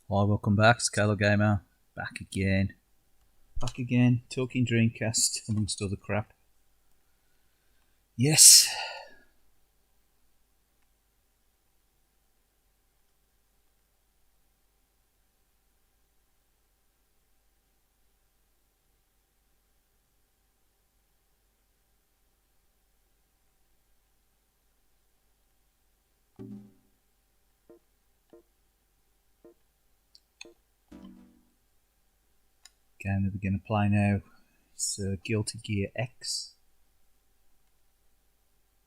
Hi, welcome back, Kaylied Gamer. Back again. Talking Dreamcast, amongst other crap. Yes. Game that we're going to play now is Guilty Gear X.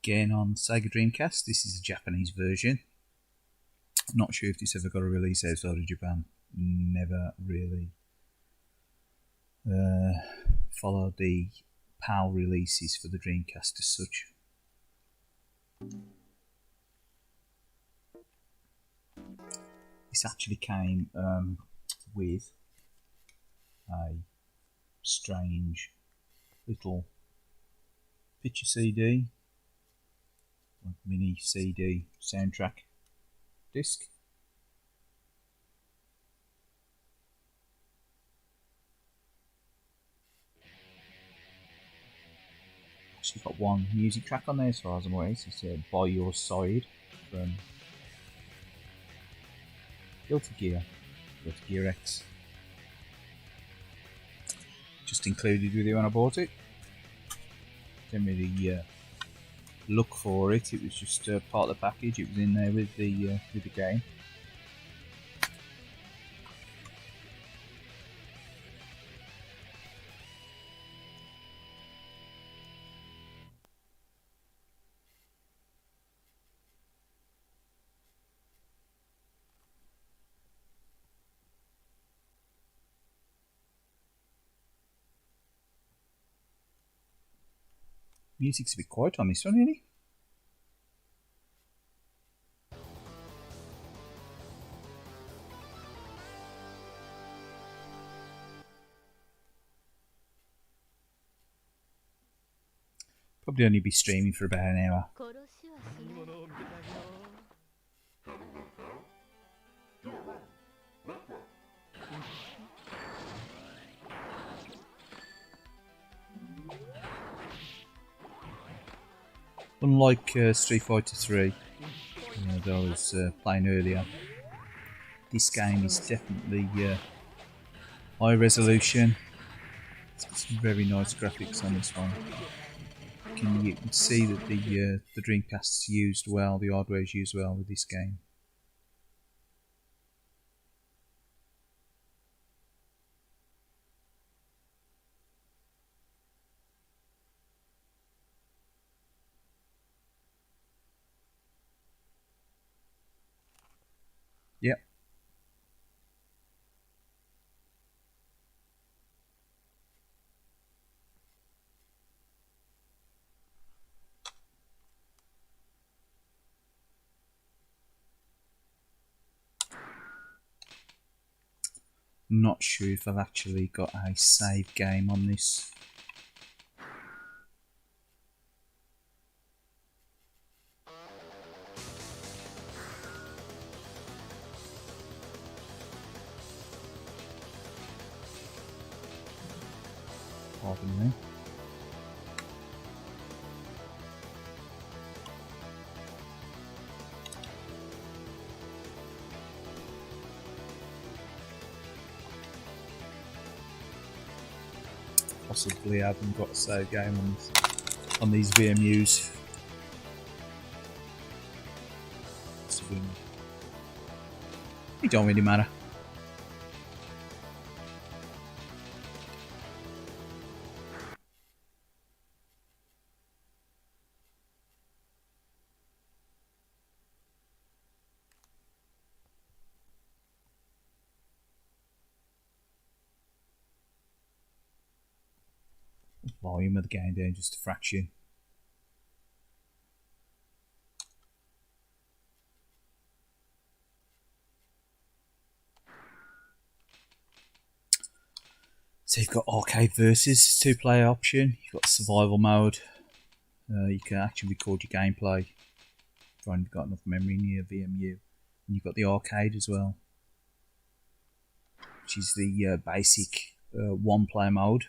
Again on Sega Dreamcast. This is a Japanese version. I'm not sure if this ever got a release outside of Japan. Never really followed the PAL releases for the Dreamcast as such. This actually came with a strange little picture CD, like mini CD soundtrack disc. Actually got one music track on there as far as I'm aware. It's By Your Side from Guilty Gear X. Just included with it when I bought it. Didn't really look for it. It was just part of the package. It was in there with the game. Music's a bit quiet on this one, really. Probably only be streaming for about an hour. Unlike Street Fighter 3, that I was playing earlier, this game is definitely high resolution. It's got some very nice graphics on this one. You can see that the Dreamcast's used well, the hardware's used well with this game. Yep. Not sure if I've actually got a save game on this. Pardon me. Possibly I haven't got a save game on these VMUs. It don't really matter. Volume of the game down just a fraction. So you've got arcade versus 2-player option. You've got survival mode. You can actually record your gameplay if you've got enough memory in your VMU. And you've got the arcade as well. which is the basic one-player mode.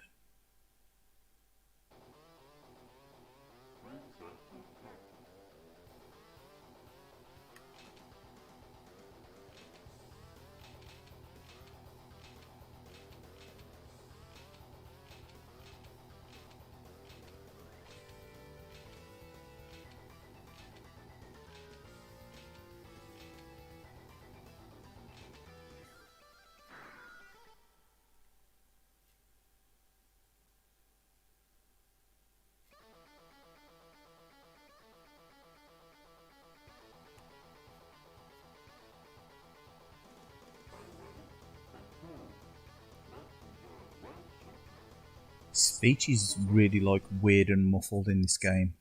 Speech is really like weird and muffled in this game.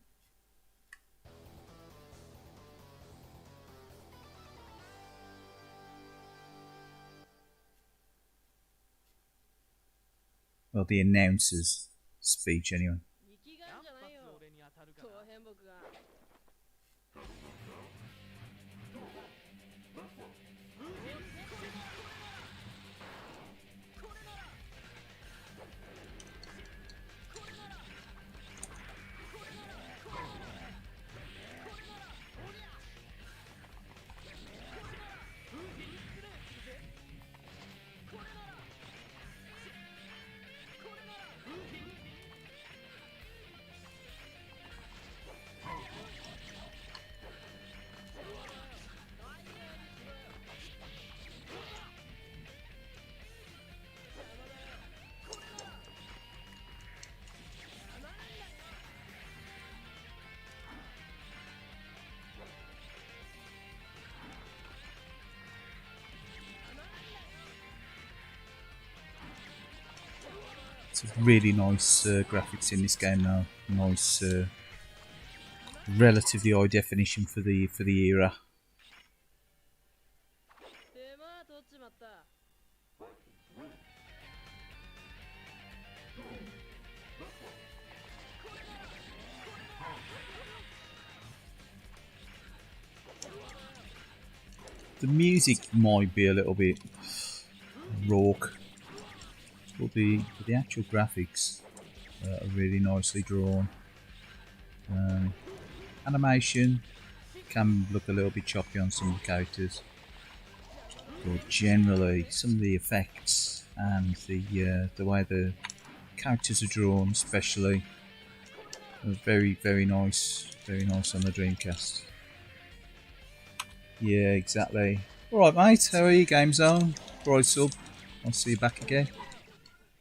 Well, the announcer's speech anyway. It's really nice graphics in this game now. Nice, relatively high definition for the era. The music might be a little bit rauque, but the actual graphics are really nicely drawn. Animation can look a little bit choppy on some of the characters, but generally some of the effects and the way the characters are drawn, especially, are very nice on the Dreamcast. Yeah, exactly. Alright mate, how are you, Game Zone? Right sub, I'll see you back again.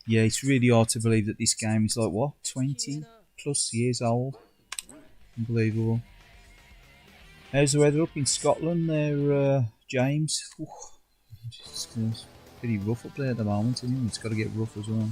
Yeah, it's really hard to believe that this game is like, what, 20 plus years old? Unbelievable. How's the weather up in Scotland there, James? Ooh, it's pretty rough up there at the moment, isn't it? It's got to get rough as well.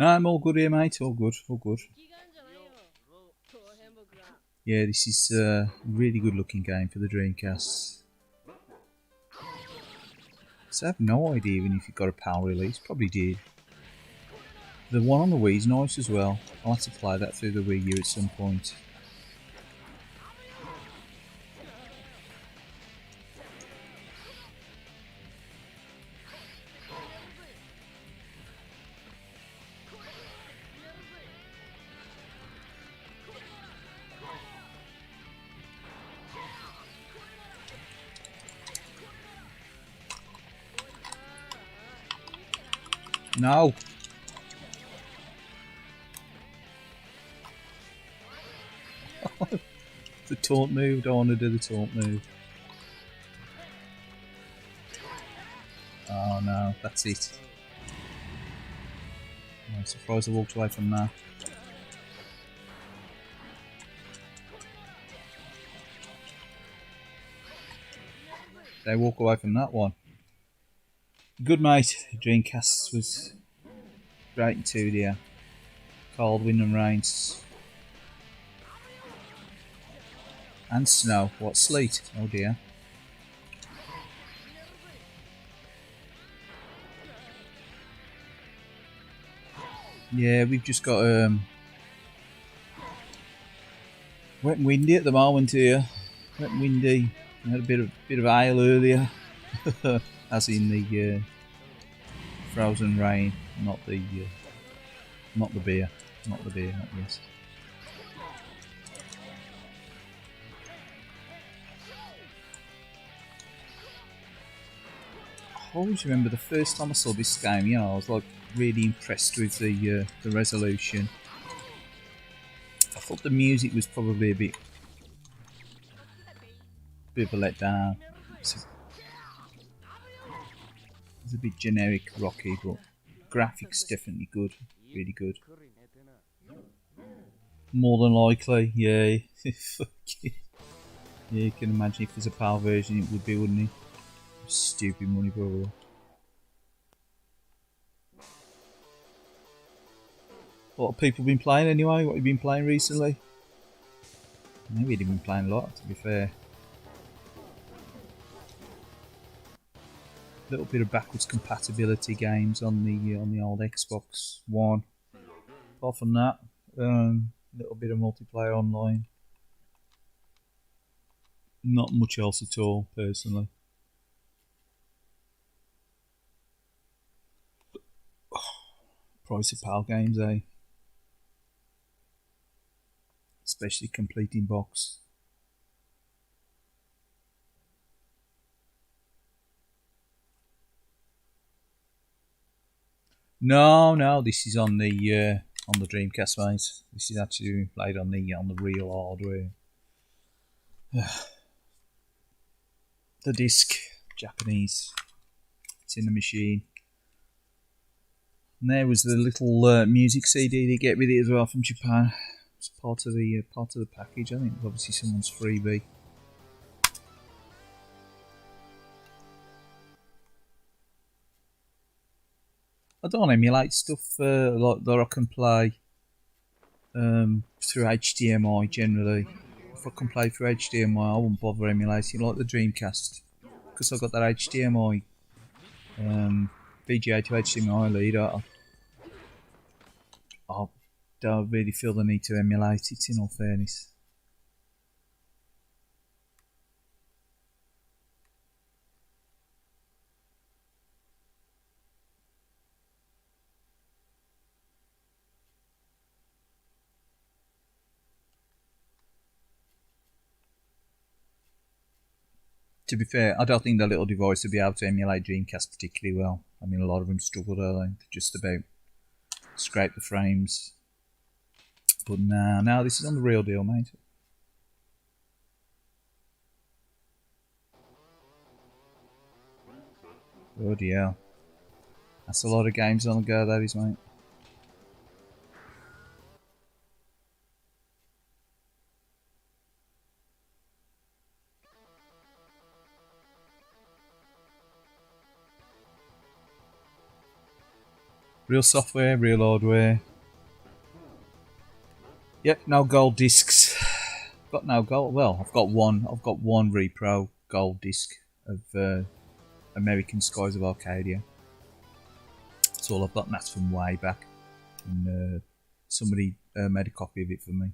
No, I'm all good here, mate. All good, all good. Yeah, this is a really good looking game for the Dreamcast. So I have no idea even if it got a PAL release. Probably did. The one on the Wii is nice as well. I'll have to play that through the Wii U at some point. No! The taunt move, don't want to do the taunt move. Oh no, that's it. I'm surprised I walked away from that. They walk away from that one. Good mate. Dreamcast was great in 2D. Cold, wind and rains. And snow. What, sleet? Oh dear. Yeah, we've just got wet and windy at the moment here. Wet and windy. We had a bit of hail earlier, as in the frozen rain, not the beer, not this. I always remember the first time I saw this game. You know, I was like really impressed with the resolution. I thought the music was probably a bit of a letdown. It's a bit generic, rocky, but graphics definitely good, really good. More than likely, yeah. Yeah, you can imagine if there's a PAL version, it would be, wouldn't it? Stupid money, probably. What have people been playing anyway? What have you been playing recently? Maybe you've been playing a lot, to be fair. A little bit of backwards compatibility games on the old Xbox One. Apart from that, a little bit of multiplayer online. Not much else at all, personally. Price of PAL games, eh? Especially complete in box. No, this is on the Dreamcast, mate. This is actually played on the real hardware. The disc, Japanese. It's in the machine. And there was the little music CD they get with it as well from Japan. It's part of the package. I think it's obviously someone's freebie. I don't emulate stuff like that I can play through HDMI generally. If I can play through HDMI, I won't bother emulating like the Dreamcast because I've got that HDMI VGA to HDMI lead. I don't really feel the need to emulate it, in all fairness. To be fair, I don't think the little device will be able to emulate Dreamcast particularly well. I mean, a lot of them struggled early to just about scrape the frames. But now this is on the real deal, mate. Bloody hell. That's a lot of games on the go, that is, mate. Real software, real hardware. Yep, no gold discs. Got no gold. Well, I've got one repro gold disc of American Skies of Arcadia. That's all I've got, and that's from way back. And somebody made a copy of it for me.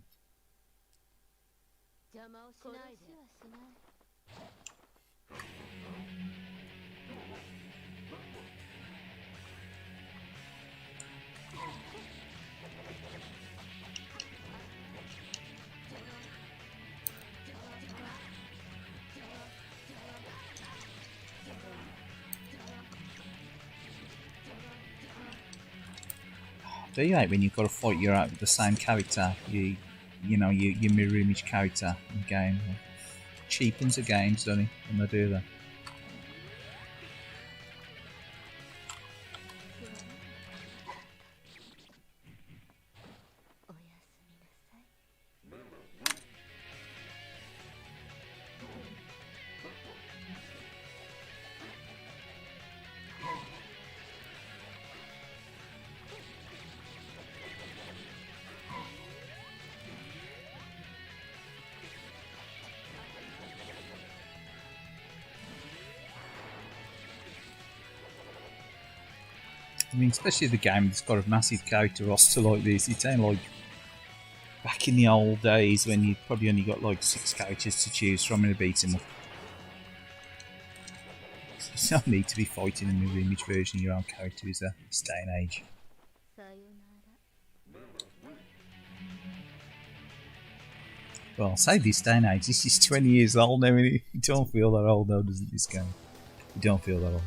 Do you hate when you've got to fight the same character? You mirror image character in the game. It cheapens the games, doesn't it, when they do that? I mean, especially the game that's got a massive character roster like this. It ain't like back in the old days when you probably only got like 6 characters to choose from in a beat 'em up. There's no need to be fighting a mirror image version of your own character is there, this day and age. Well, I'll say this day and age, this is 20 years old now, and you don't feel that old though, does it, this game? You don't feel that old.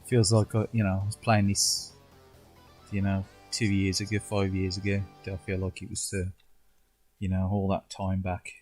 Feels like I was playing this, 2 years ago, 5 years ago. Don't feel like it was, all that time back.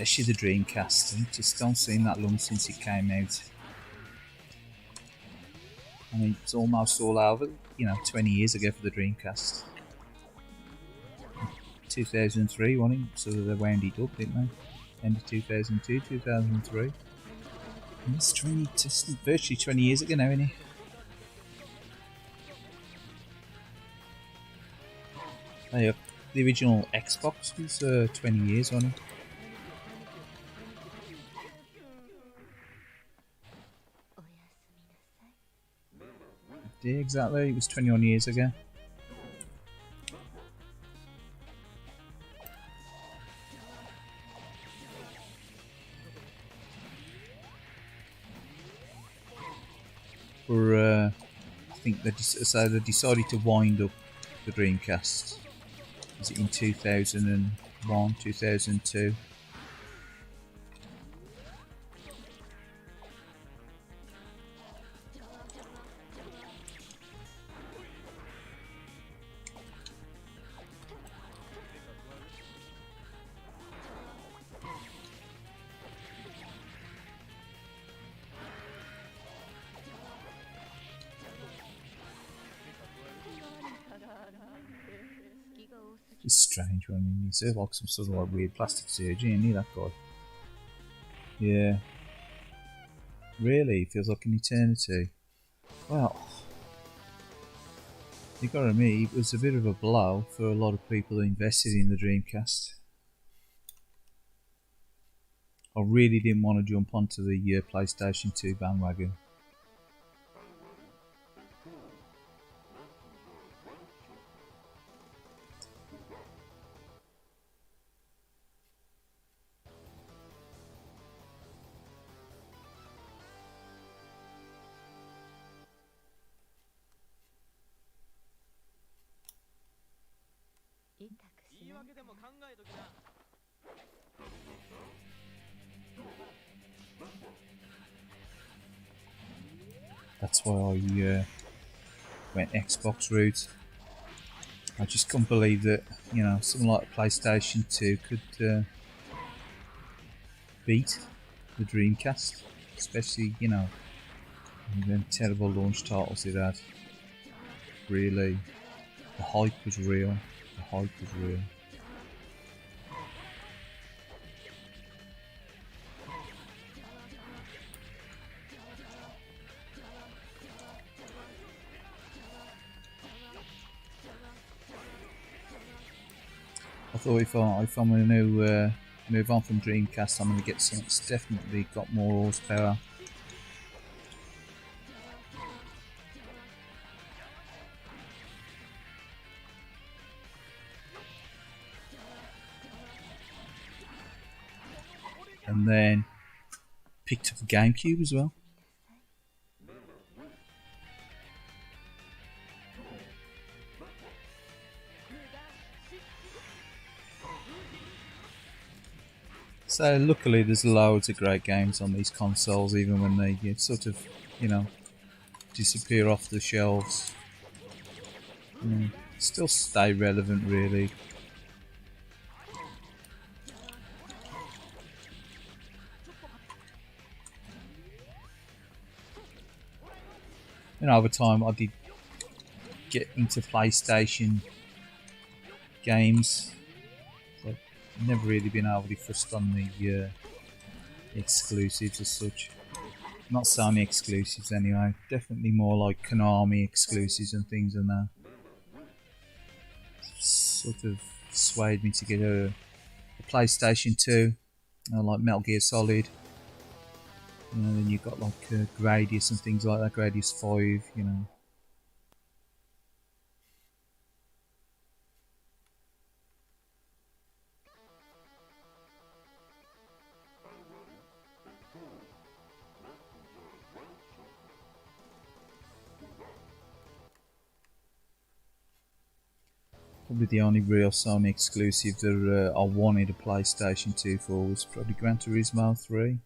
Especially the Dreamcast. It just don't seem that long since it came out. I mean, it's almost all over, 20 years ago for the Dreamcast. 2003, wasn't it? So they wound it up, didn't they? End of 2002, 2003. And it's just virtually 20 years ago now, isn't it? Hey, the original Xbox was 20 years, wasn't it? Yeah, exactly. It was 21 years ago. I think they decided to wind up the Dreamcast. Was it in 2001, 2002? It's strange when he's like some sort of like weird plastic surgery, isn't he, that guy? Yeah. Really, it feels like an eternity. Well, you gotta admit, it was a bit of a blow for a lot of people who invested in the Dreamcast. I really didn't want to jump onto the PlayStation 2 bandwagon. That's why I went Xbox route. I just couldn't believe that, something like PlayStation 2 could beat the Dreamcast. Especially, them terrible launch titles it had. Really, the hype was real. The hype was real. I thought if I'm going to move on from Dreamcast, I'm going to get something that's definitely got more horsepower. And then picked up a GameCube as well. So luckily there's loads of great games on these consoles, even when they sort of, you know, disappear off the shelves. Still stay relevant, really. You know, over time I did get into PlayStation games. But I've never really been overly fussed on the exclusives as such. Not Sony exclusives anyway. Definitely more like Konami exclusives and things and that. Sort of swayed me to get a PlayStation 2, like Metal Gear Solid. Then you've got like Gradius and things like that, Gradius 5, you know. Probably the only real Sony exclusive that I wanted a PlayStation 2 for was probably Gran Turismo 3.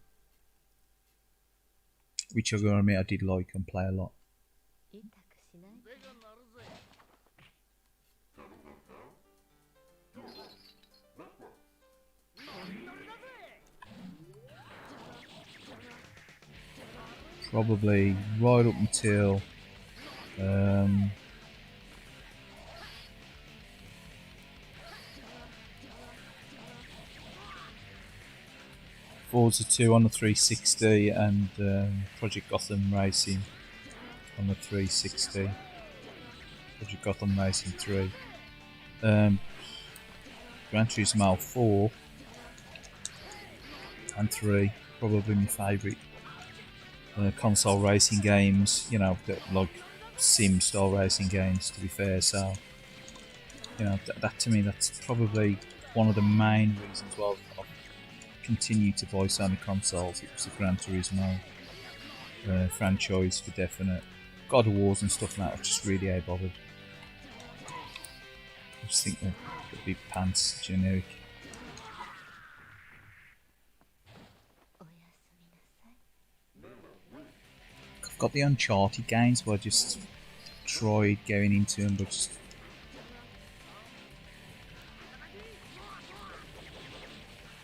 Which I gotta admit I did like and play a lot. Probably right up until Forza 2 on the 360 and Project Gotham Racing on the 360. Project Gotham Racing 3. Gran Turismo 4 and 3, probably my favourite console racing games, you know, like sim style racing games, to be fair. So, you know, that to me, that's probably one of the main reasons why I've continued to buy Sony consoles. It was the Gran Turismo franchise for definite. God of Wars and stuff like that, I just really ain't bothered. I just think the big pants generic. I've got the Uncharted games, but I just tried going into them, but just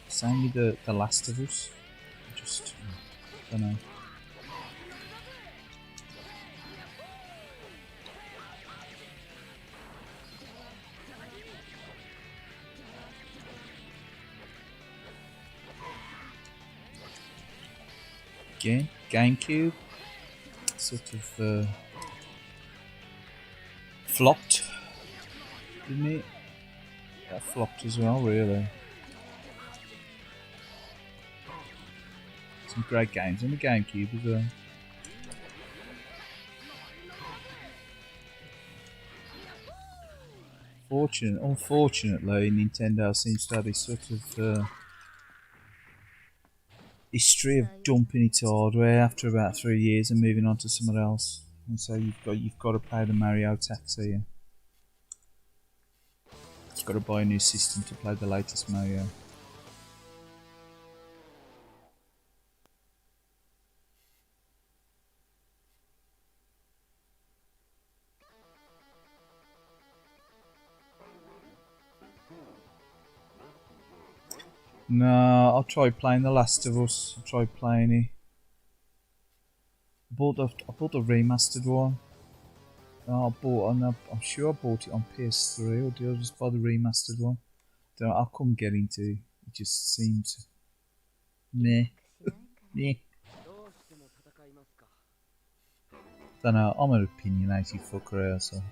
same with the Last of Us. I just don't know. Again, GameCube sort of flopped, didn't it? That flopped as well, really. Some great games on the GameCube as well. Unfortunately, Nintendo seems to have this sort of history of dumping its hardware after about 3 years and moving on to somewhere else. And so you've got to pay the Mario tax here. You've got to buy a new system to play the latest Mario. No, I'll try playing The Last of Us. I'll try playing it. I bought the remastered one. I'm sure I bought it on PS3, or did I just buy the remastered one? I couldn't get into it. It just seems meh. Meh. Don't know, I'm an opinionated fucker, so.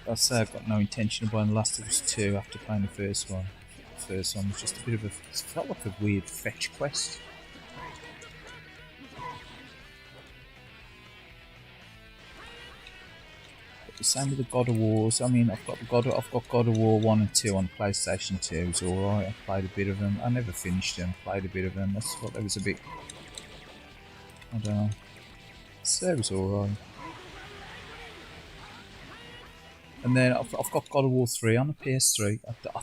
I say I've got no intention of buying The Last of Us 2 after playing the first one. The first one was just a bit of it felt like a weird fetch quest. The same with the God of Wars. I mean, I've got God of War 1 and 2 on PlayStation 2. It's alright. I played a bit of them. I never finished them. Played a bit of them. That's what. That was a bit. I don't know. So it was alright. And then I've got God of War 3 on the PS3. I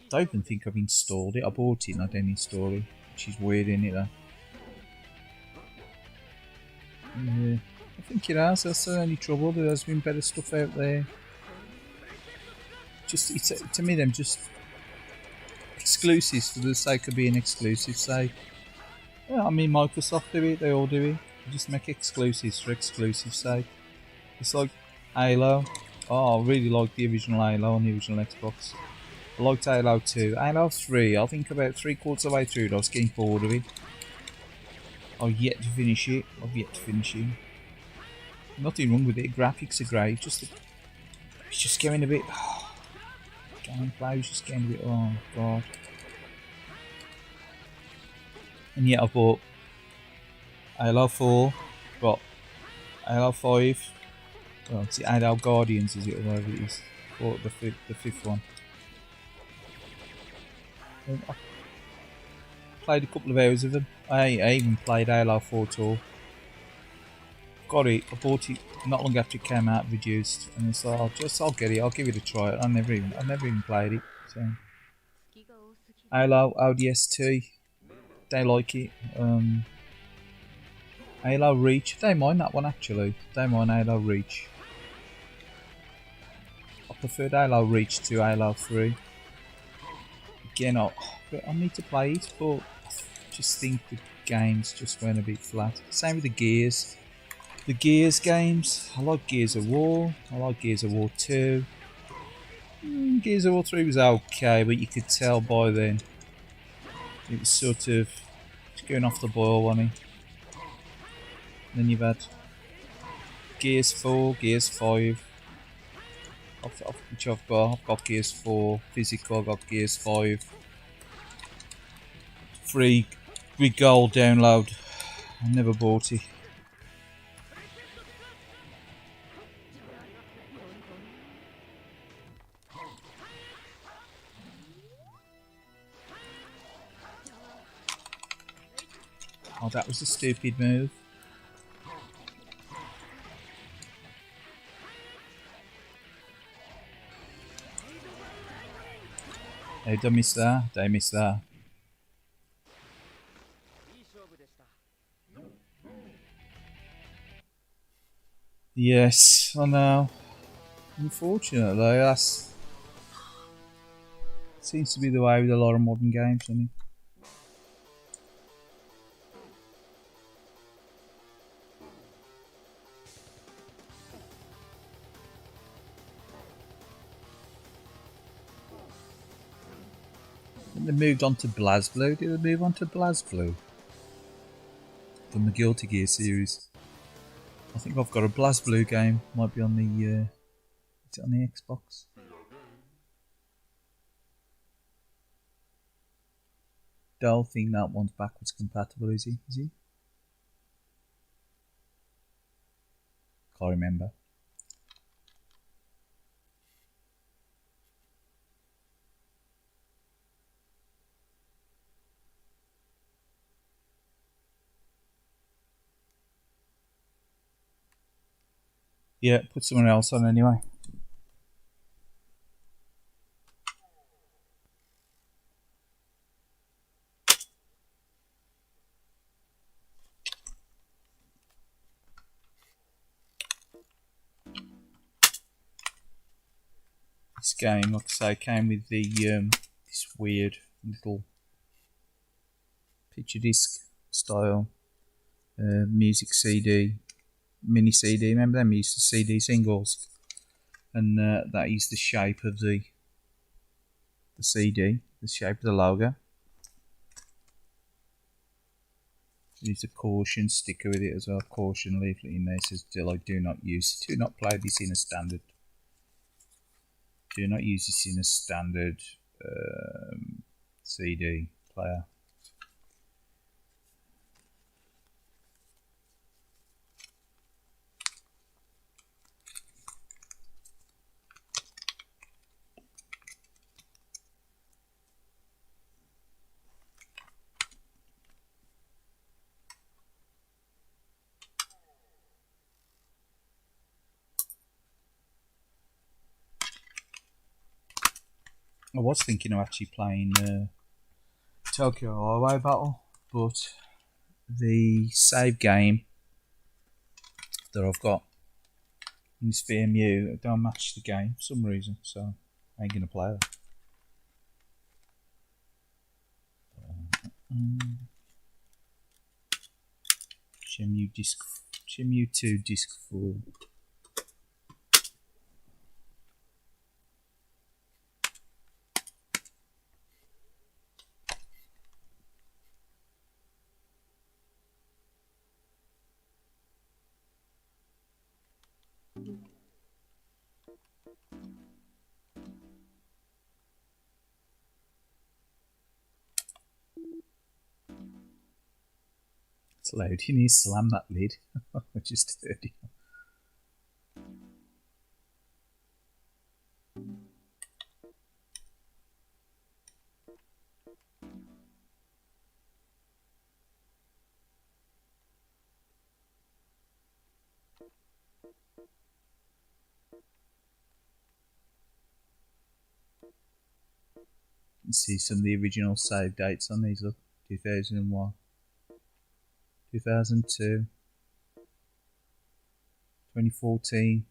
don't even think I've installed it. I bought it and I didn't install it, which is weird, isn't it? Though? Yeah, I think it has. That's the only trouble. There has been better stuff out there. Just to me, them just exclusives for the sake of being exclusive. Say, yeah, I mean, Microsoft do it. They all do it. They just make exclusives for exclusive sake. It's like Halo. Oh, I really like the original Halo on the original Xbox. I liked Halo 2. Halo 3, I think about 3/4 of the way through it, I was getting bored of it. I've yet to finish it. Nothing wrong with it. Graphics are great. It's just getting a bit. Gameplay was just getting a bit. Oh god. And yet I bought Halo 4, got Halo 5. Well, it's Halo Guardians, is it, or whatever it is. Bought the fifth one. I played a couple of hours of them. I even played Halo 4 Tour. Got it. I bought it not long after it came out, reduced, and it's like, I'll get it. I'll give it a try. I've never even played it. So Halo ODST, they like it. Halo Reach, they mind that one actually. They mind Halo Reach. I preferred Halo Reach to Halo 3. Again, I need to play it, but I just think the games just went a bit flat. Same with the Gears. The Gears games, I like Gears of War, I like Gears of War 2. Gears of War 3 was okay, but you could tell by then it was sort of just going off the boil, wasn't it? Then you've had Gears 4, Gears 5, which I've got Gears 4 physical, I've got Gears 5 free with gold download. I never bought it. Oh, that was a stupid move. They missed that. They missed that. Yes, I know. Unfortunately, that seems to be the way with a lot of modern games, doesn't it? They moved on to BlazBlue. Did they move on to BlazBlue? From the Guilty Gear series. I think I've got a BlazBlue game. Might be on the. Is it on the Xbox? Don't think that one's backwards compatible, is he? Can't remember. Yeah, put someone else on anyway. This game, like I say, came with the this weird little picture disc style music CD, mini CD. Remember them? Used to CD singles, and that is the shape of the CD, the shape of the logo. There's a caution sticker with it as well. Caution leaflet in there says, "Do not play this in a standard. Do not use this in a standard CD player." I was thinking of actually playing Tokyo Highway Battle, but the save game that I've got in this VMU don't match the game for some reason, so I ain't gonna play that. Shenmue 2 Disc 4. It's loud. You need to slam that lid. I just heard it. You see some of the original save dates on these. Look, 2001, 2002, 2014.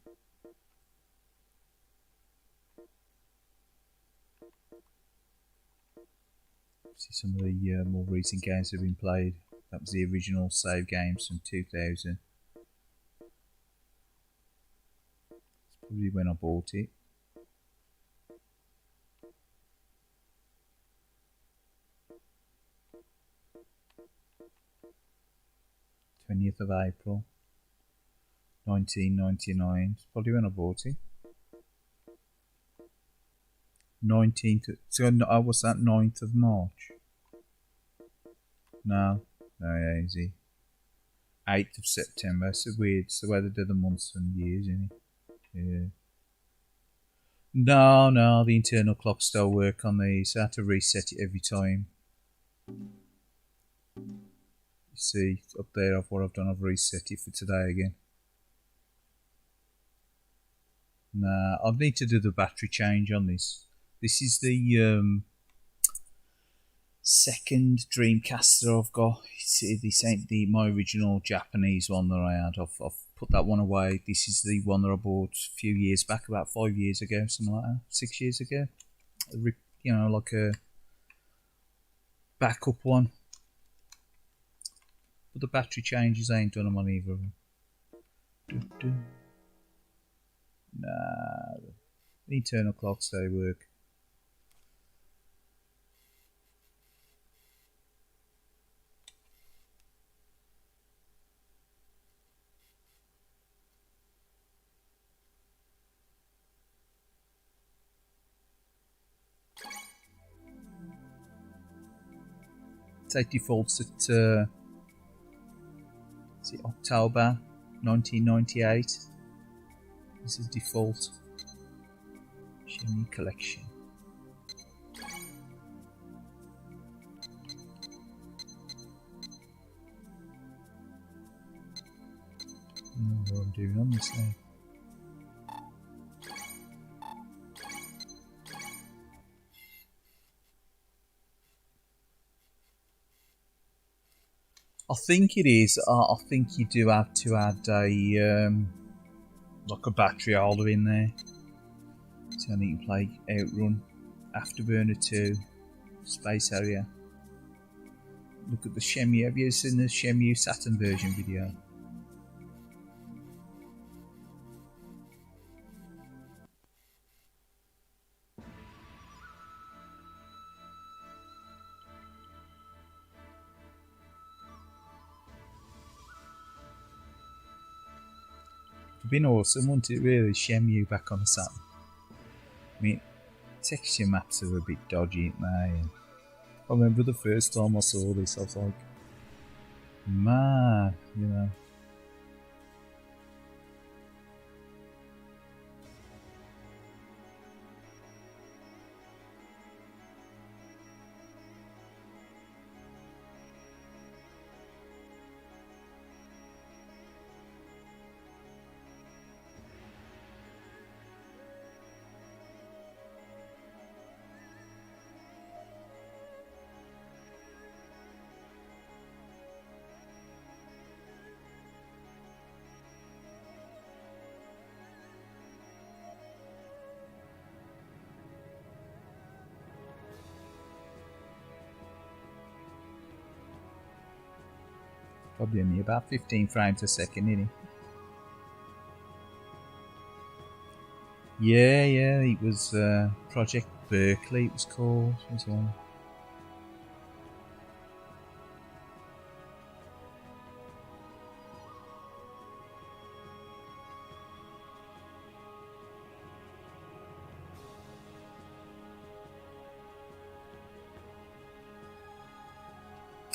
See some of the more recent games that have been played. That was the original save games from 2000. It's probably when I bought it. 20th of April 1999. It's probably when I bought it. 19th. So what's that? 9th of March. No, yeah, easy. 8th of September. It's so weird. It's the way they do the months and years, isn't it? Yeah. No, the internal clocks still work on these. I have to reset it every time. You see, up there, what I've done, I've reset it for today again. Nah, I need to do the battery change on this. This is the second Dreamcast that I've got. This ain't my original Japanese one that I had. I've put that one away. This is the one that I bought a few years back, about 5 years ago, something like that, 6 years ago. You know, like a backup one. But the battery changes, I ain't done them on either of them. Nah, the internal clocks, they work. It defaults at October 1998. This is default. Shenmue collection. I don't know what I'm doing on this now. I think it is. I think you do have to add a like a battery holder in there, so I think you can play Outrun, Afterburner 2, Space Harrier. Look at the Shenmue. Have you seen the Shenmue Saturn version video? It'd been awesome, wouldn't it, really? Shenmue back on the Saturn. I mean, texture maps are a bit dodgy, ain't they? And I remember the first time I saw this, I was like, man, you know. Probably only about 15 frames a second, isn't he? Yeah, it was Project Berkeley, it was called as well.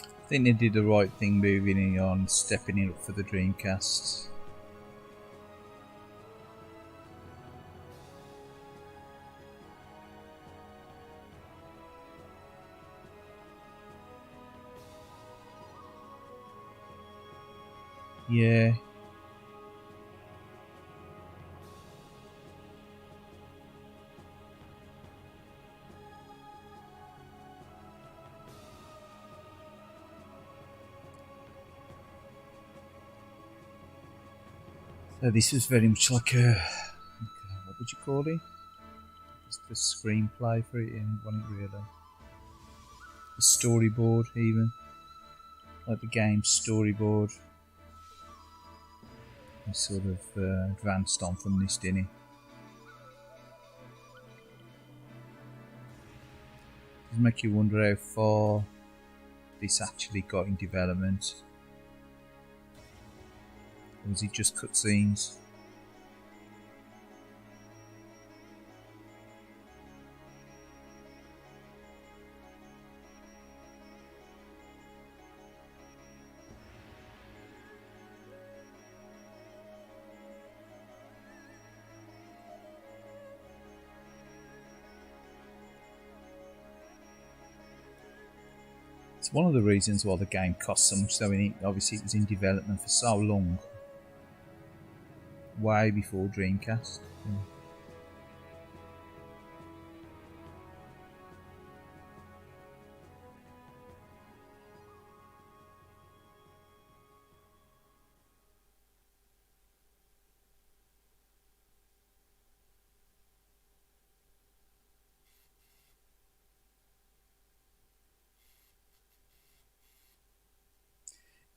I think they did the right thing moving it on, stepping it up for the Dreamcast. Yeah. So this was very much like a, what would you call it? Just the screenplay for it, wasn't it really? The storyboard even. Like the game's storyboard. He sort of advanced on from this, didn't he? Does make you wonder how far this actually got in development. Or was it just cutscenes? It's one of the reasons why the game cost so much, though. Obviously, it was in development for so long, way before Dreamcast. Yeah.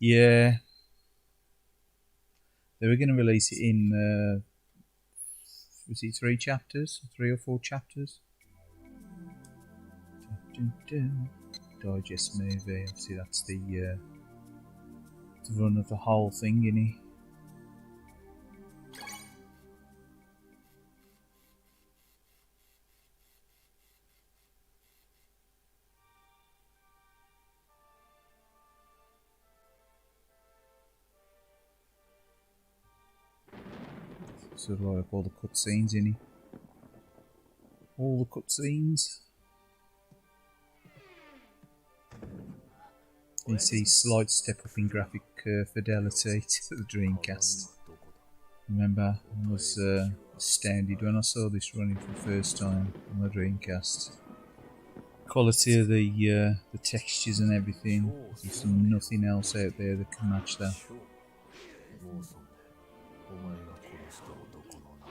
Yeah, they were going to release it in, was it 3 chapters? 3 or 4 chapters? Digest movie, obviously that's the run of the whole thing, innit? Sort of like all the cutscenes, innit? All the cutscenes. You see slight step up in graphic fidelity to the Dreamcast. Remember, I was astounded when I saw this running for the first time on the Dreamcast. Quality of the textures and everything. There's nothing else out there that can match that.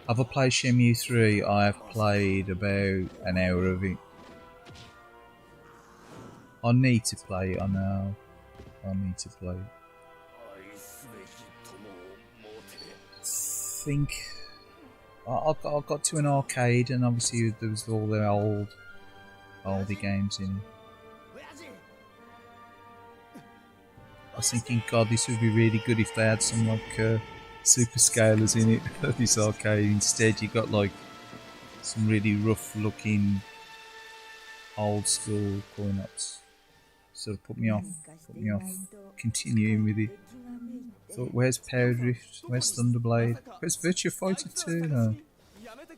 Have I played Shenmue 3? I have played about an hour of it. I need to play it, I know. I need to play it. I think I got to an arcade, and obviously there was all the oldie games in it. I was thinking, God, this would be really good if they had some like super scalers in it at this arcade. Instead, you got like some really rough looking old school coin-ops. Sort of put me off continuing with it. Thought, where's Power Drift? Where's Thunderblade? Where's Virtua Fighter 2? No.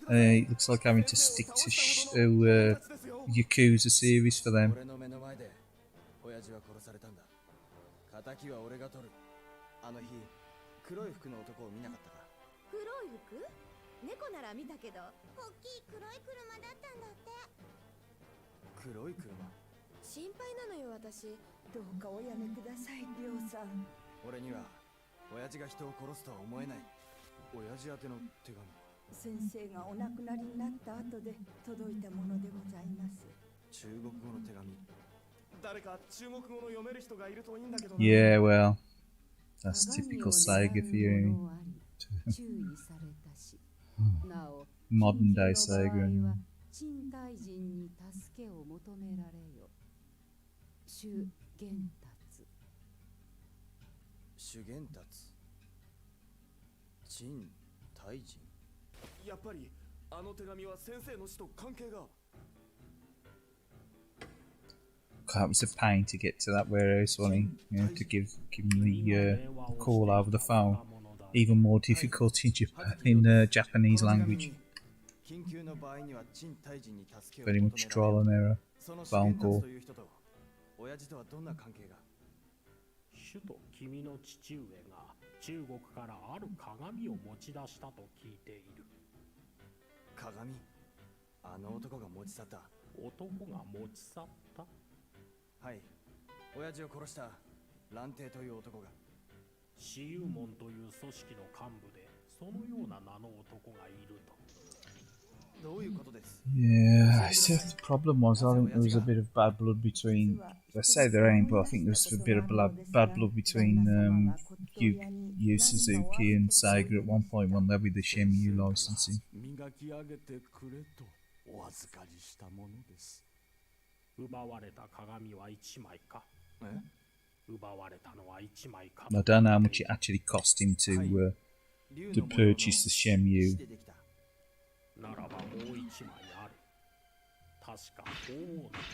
It looks like having to stick to Yakuza series for them. Yeah, well, That's typical Sega for you. Modern day Sega. And 主玄達陳大人やっぱりあの手紙は先生の死と関係が God, it was a pain to get to that warehouse, wasn't it? You know, to give him the call over the phone. Even more difficult in Japanese language. Very much trial and error. Phone call. 主と君の父上が中国からある鏡を持ち出したと聞いている。鏡？あの男が持ち去った。男が持ち去った？はい。親父を殺した蘭亭という男が。私有門という組織の幹部でそのような名の男がいると。 Yeah, I said the problem was I think there was a bit of bad blood between. I say there ain't, but I think there was a bit of bad blood between Yu Suzuki and Sega at one point when they were the Shenmue licensing. 奪われた鏡は1枚か。奪われたのは1枚か。 I don't know how much it actually cost him to purchase the Shenmue. ならばもう1枚ある。確か鳳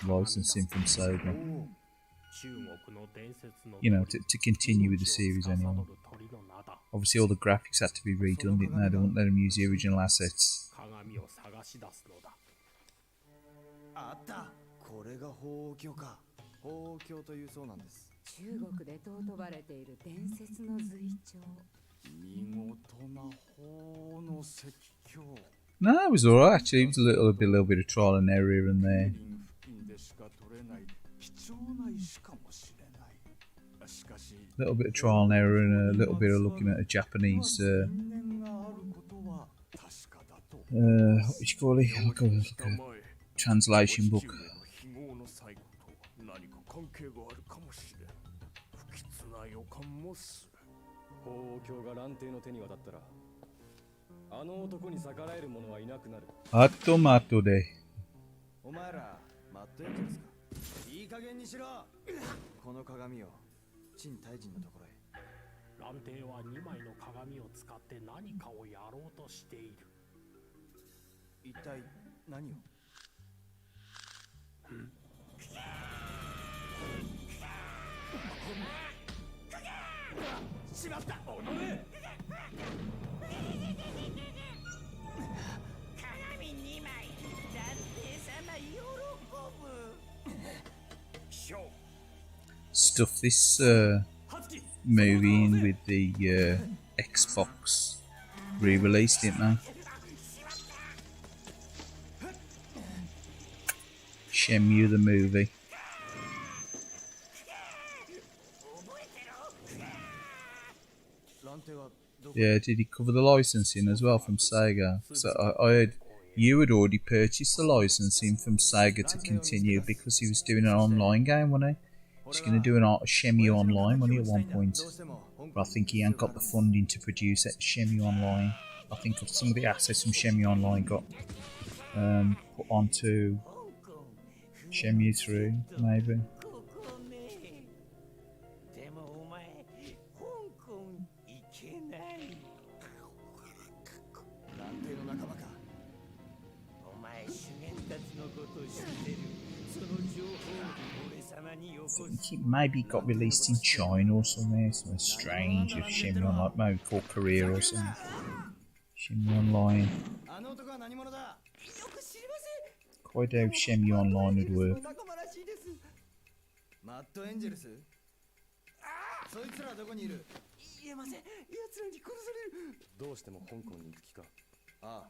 凰 Licensing from Sega. 中国の伝説の You know, to continue with the series anyway. Obviously all the graphics had to be redone, didn't they? They wouldn't let them use the original assets. 鏡を探し出すのだ。あった。これが鳳凰鏡か。鳳凰鏡というそうなんです。中国で尊ばれている伝説の随帳。見事な鳳の石鏡。 No, it was alright actually. It was a little bit of trial and error here and there. A little bit of trial and error and a little bit of looking at a Japanese what do you call it? Like a translation book. あとマットで。お前ら、マットエンジェルスか。いい加減にしろ。この鏡を、陳大人のところへ。蘭亭は2枚の鏡を使って何かをやろうとしている。一体何を？しまった。おのれ。 Stuff this movie in with the Xbox re-release, didn't they? Shenmue the movie. Yeah, did he cover the licensing as well from Sega? So I heard you had already purchased the licensing from Sega to continue because he was doing an online game, wasn't he? He's going to do a Shenmue Online, wasn't he, at one point? But I think he ain't got the funding to produce it, Shenmue Online. I think some of the assets from Shenmue Online got put onto Shenmue 3, maybe. I think it maybe got released in China or somewhere strange of Shenmue Online, maybe called Korea or something. Shenmue Online. Quite how Shenmue Online would work. マットエンジェルス？そいつらどこにいる？言えません。奴らに殺される。どうしても香港に行く気か？ああ。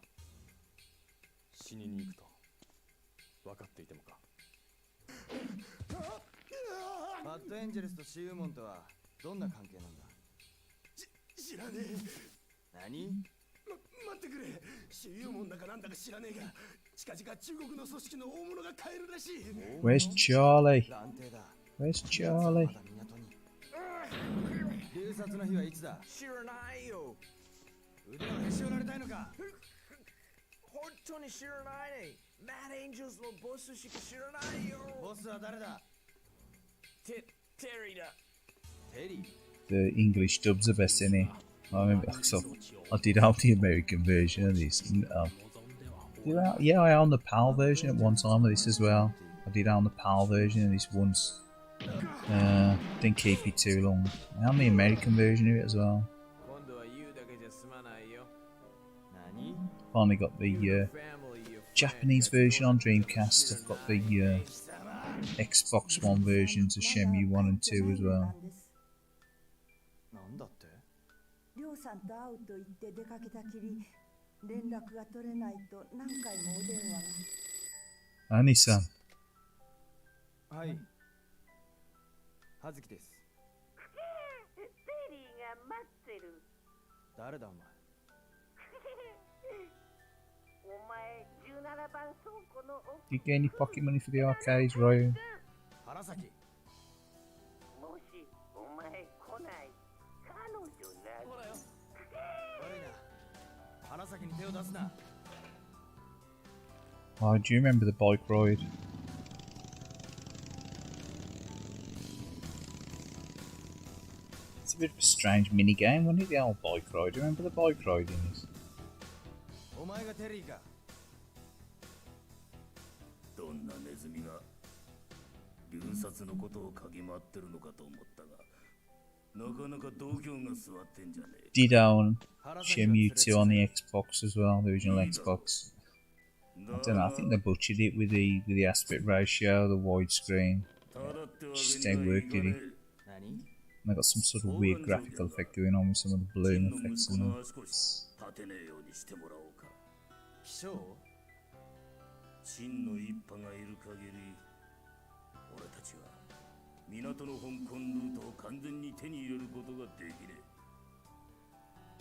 死にに行くと分かっていてもか。マットエンジェルスとシウモンとはどんな関係なんだ？知らねえ。何？待ってくれ。シウモンだかなんだか知らねえが、近々中国の組織の大物が帰るらしい。Where's Charlie? Where's Charlie? 銃殺の日はいつだ。知らないよ。腕をへし折られたいのか。本当に知らないね。マッドエンジェルズのボスしか知らないよ。ボスは誰だ。テリーだ。テリー。 The English dub's the best, isn't it? I remember, so I did have the American version of this. Yeah, I own the PAL version at one time of this as well. I did own the PAL version of this once. Didn't keep it too long. I own the American version of it as well. Finally got the Japanese version on Dreamcast. I've got the Xbox One versions of Shenmue 1 and 2 as well. なんだって。りょうさんと会うと言って出かけたきり、連絡が取れないと何回もお電話が。Annie-san. はい。葉月です。テリーが待ってる。誰だお前。お前17番倉庫の奥。 Did you get any pocket money for the arcades, Ryan? 原崎。もしお前来ない彼女な。ほらよ。悪いな。原崎に手を出すな。 Oh, do you remember the bike ride? It's a bit of a strange mini game, wasn't it? The old bike ride. Do you remember the bike ride in this? お前がテリーか。どんなネズミが流殺のことを嗅ぎ回ってるのかと思ったが、なかなか度胸が座ってんじゃねえ。 Did own Shenmue 2 on the Xbox as well, the original Xbox. I don't know, I think they butchered it with the aspect ratio, the widescreen. Just ain't worked, did it? 何？ And they got some sort of weird graphical effect going on with some of the balloon effects and all. 立てねえようにしてもらおうか。気象？真の一派がいる限り、俺たちは港の香港ルートを完全に手に入れることができね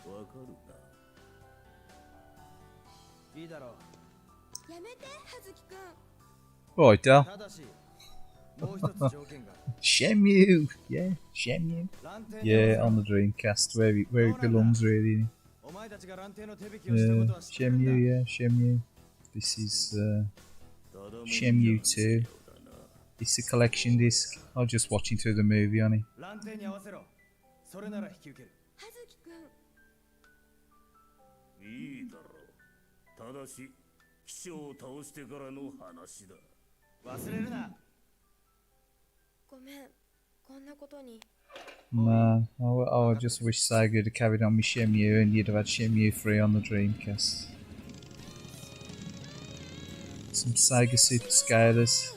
え。わかるな？いいだろう。やめて、葉月くん。 Right, Dal. ただし、もう一つ条件が。Shenmue! Yeah, Shenmue. Yeah, on the Dreamcast, where it belongs, really. お前たちが乱定の手引きをしたことは知ってるんだ。 Shenmue, yeah, Shenmue. This is Shenmue 2. It's a collection disc. I was just watching through the movie on it. 乱定に合わせろ。それなら引き受ける。葉月くん。いいだろう。ただし、騎将を倒してからの話だ。忘れるな。ごめん、こんなことに。Man, I just wish Sega had carried on with Shenmue and you'd have had Shenmue 3 on the Dreamcast. Some Sega Super Scalers.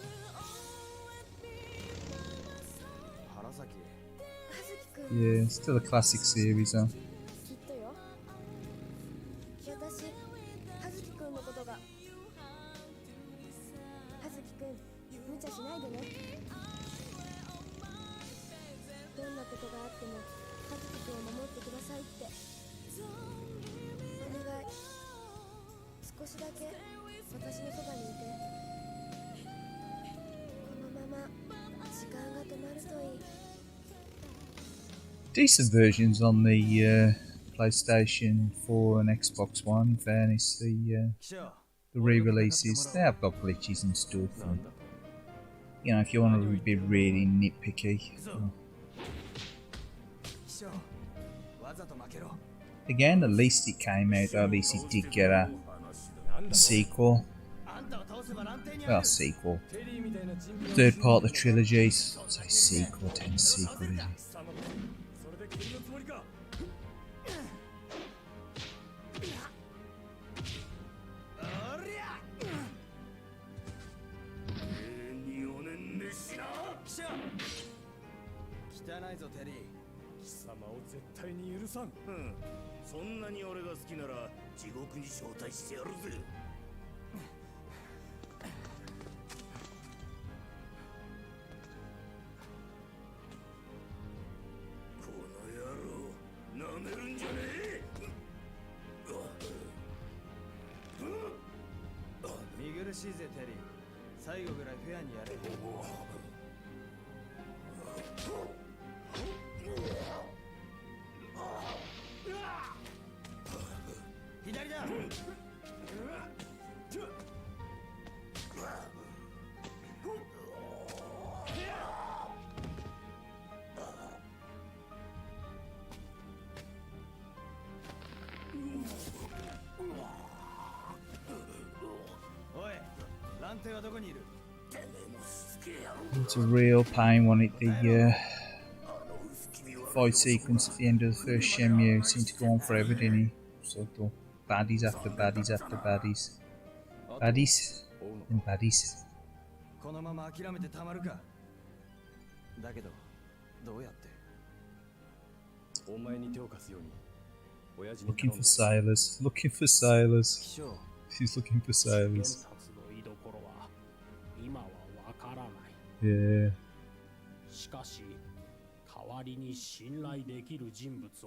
原崎。葉月くん。 Yeah, still a classic series, huh? きっとよ。私、葉月くんのことが。葉月くん、無茶しないでね。どんなことがあっても、葉月くんを守ってくださいって。お願い。少しだけ私のそばにいて。このまま時間が止まるといい。 Decent versions on the PlayStation 4 and Xbox One, in fairness. The re-releases, they have got glitches and stuff. And, you know, if you want to be really nitpicky. Again, at least it came out, or at least it did get a sequel. Well, sequel. Third part of the trilogy. So I'd say sequel, 10 sequel, isn't it? 汚いぞテリー。貴様を絶対に許さん。そんなに俺が好きなら地獄に招待してやるぜ。この野郎、なめるんじゃねえ。見苦しいぜテリー。最後ぐらいフェアにやれ。It's a real pain when the fight sequence at the end of the first Shenmue seemed to go on forever, didn't he? So baddies after baddies after baddies. Baddies and baddies. このまま諦めてたまるか。だけどどうやって。お前に手を貸すように。 Looking for sailors. Looking for sailors. She's looking for sailors. Yeah.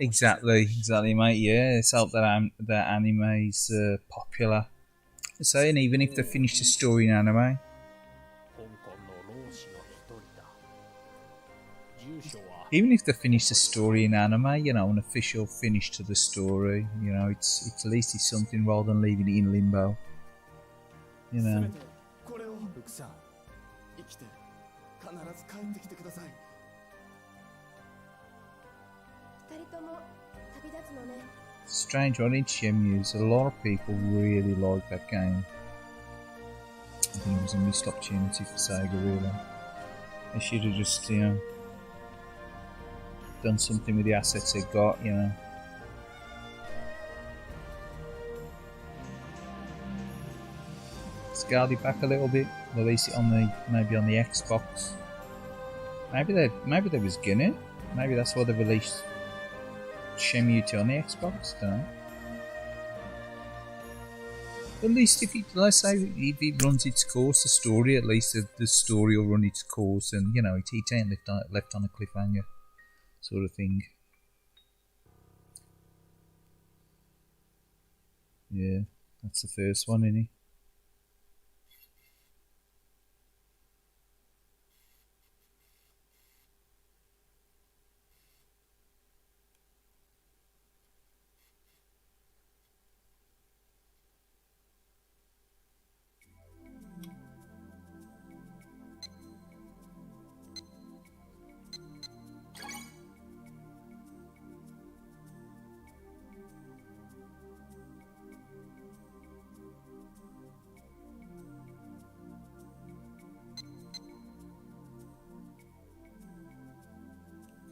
Exactly, mate. Yeah, it's out that anime's popular. So, and even if they finish the story in anime, even if they finish the story in anime, you know, an official finish to the story, you know, it's at least it's something rather than leaving it in limbo. You know. 二人とも旅立つのね。 Strange one in Shenmue. A lot of people really like that game. I think it was a missed opportunity for Sega, really. They should have just, you know, done something with the assets they got, you know. Scaled it back a little bit. Release it on the maybe on the Xbox. Maybe they was gonna. Maybe that's why they released Shenmue 2 on the Xbox. Don't know. At least if it, let's say if it runs its course, the story, at least the story will run its course, and you know it ain't left on a cliffhanger, sort of thing. Yeah, that's the first one, isn't it?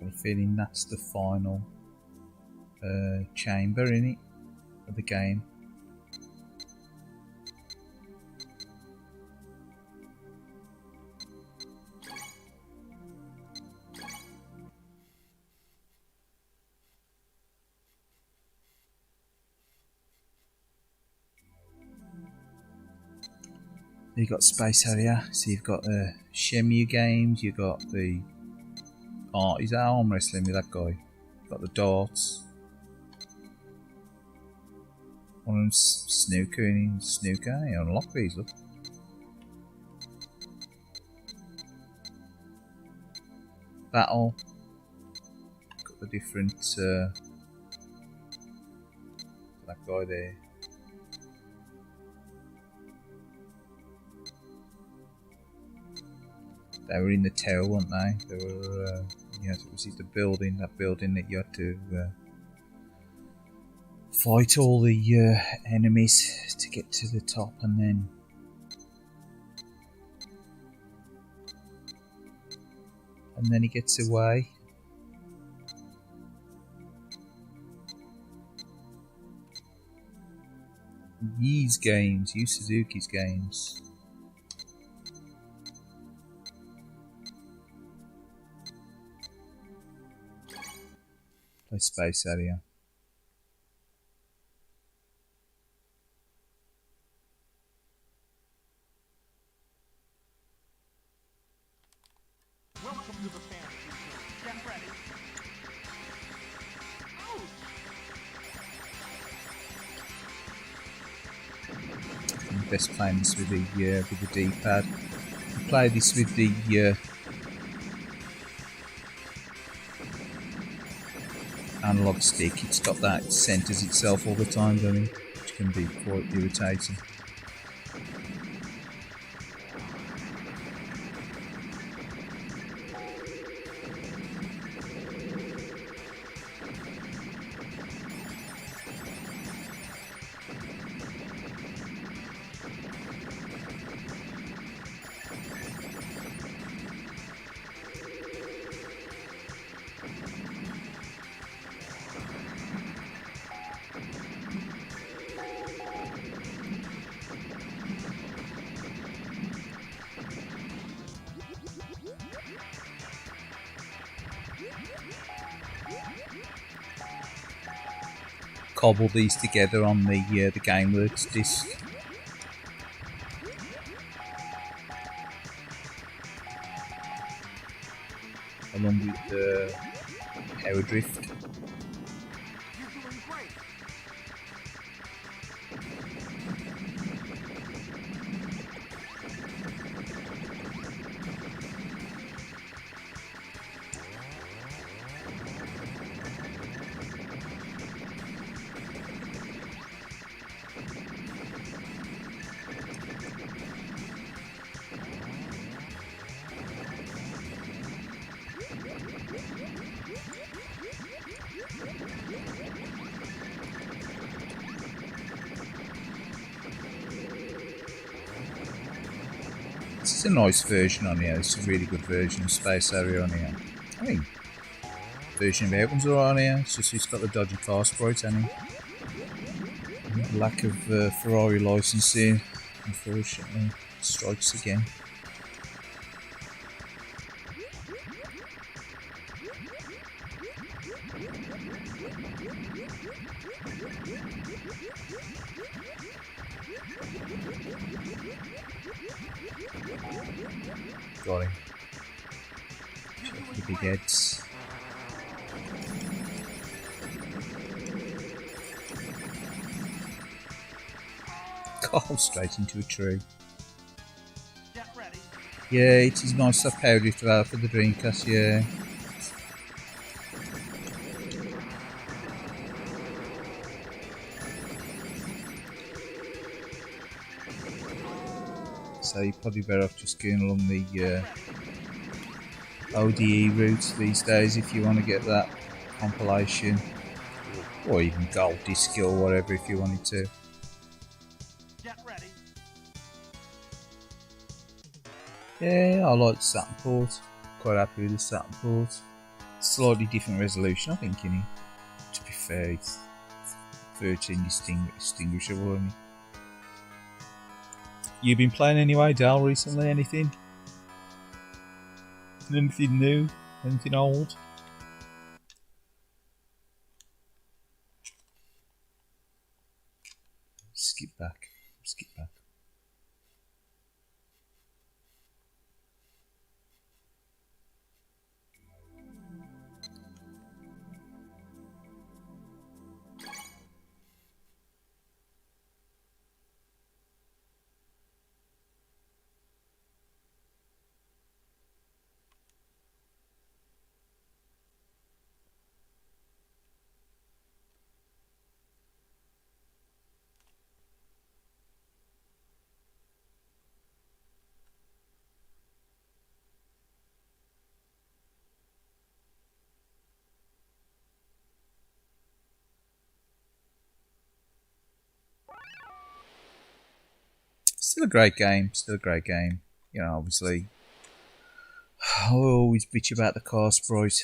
Got a feeling that's the final chamber in it of the game. You've got Space Harrier, so you've got the Shenmue games, you've got the is that arm wrestling with that guy? Got the darts. One of them's snooker and snooker. You unlock these, look. Battle. Got the different that guy there. They were in the tower, weren't they? They were, was it the building? That building that you had to fight all the enemies to get to the top, and then he gets away. Yu Suzuki's games. Play Space Harrier. Welcome to the fantasy. Get ready. I'm best playing this with the D-pad. I play this with the analog stick. It's got that, it centers itself all the time, doesn't it? which can be quite irritating. Cobble these together on the GameWorks disc. Along with the Power Drift. This is a nice version on here. It's a really good version of Space Area on here. I mean, version of everyone's alright on here. It's just it's got the dodgy car sprite on it. Lack of Ferrari licensing, unfortunately, strikes again. Got him. The big heads. Oh, straight into a tree. Yeah, it is nice to have Power Drift out for the Dreamcast, yeah. So you're probably better off just going along the ODE routes these days if you want to get that compilation, or even gold disc or whatever if you wanted to. Yeah, I like the Saturn port. Quite happy with the Saturn port. Slightly different resolution, I think, in it. To be fair, it's virtually indistinguishable. You been playing anyway, Dal, recently? Anything? Anything new? Anything old? Skip back. Skip back. Still a great game, still a great game. You know, obviously, I always bitch about the car sprite.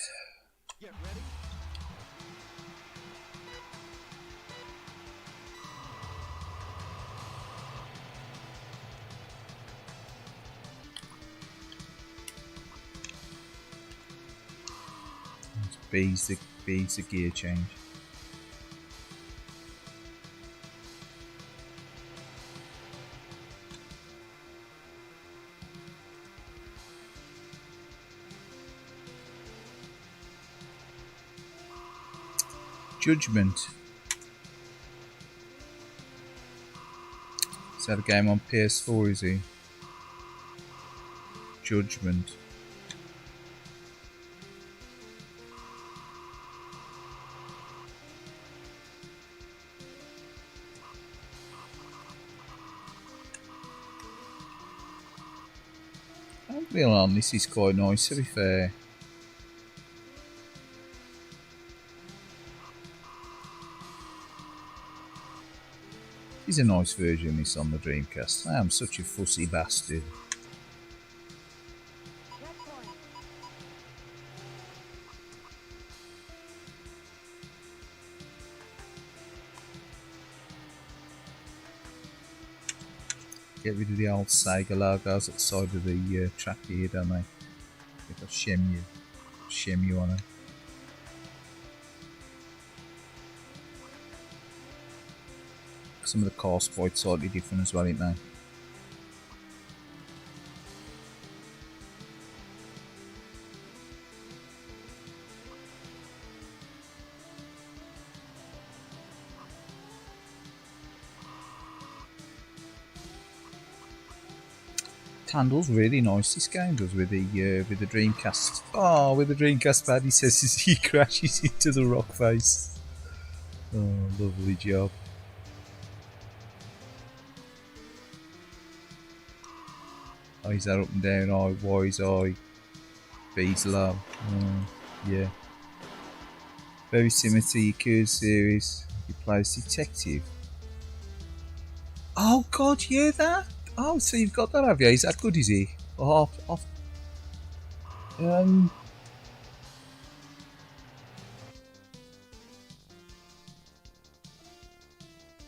B's the gear change. Judgment. Is that a game on PS4, is he? Judgment. Being on this is quite nice, to be fair. It's a nice version of this on the Dreamcast. I am such a fussy bastard. Get rid of the old Sega logos at the side of the track here, don't they? They've got Shemu on it. Some of the car sprites slightly different as well, ain't they? It handles really nice, this game does, with the Dreamcast. Oh, with the Dreamcast pad, he says as he crashes into the rock face. Oh, lovely job. Eyes are up and down, eye, wise eye, B's low. Yeah. Very similar to Yakuza series. He plays detective. Oh god, yeah, that? Oh, so you've got that, have you? Is that good, is he? Yeah,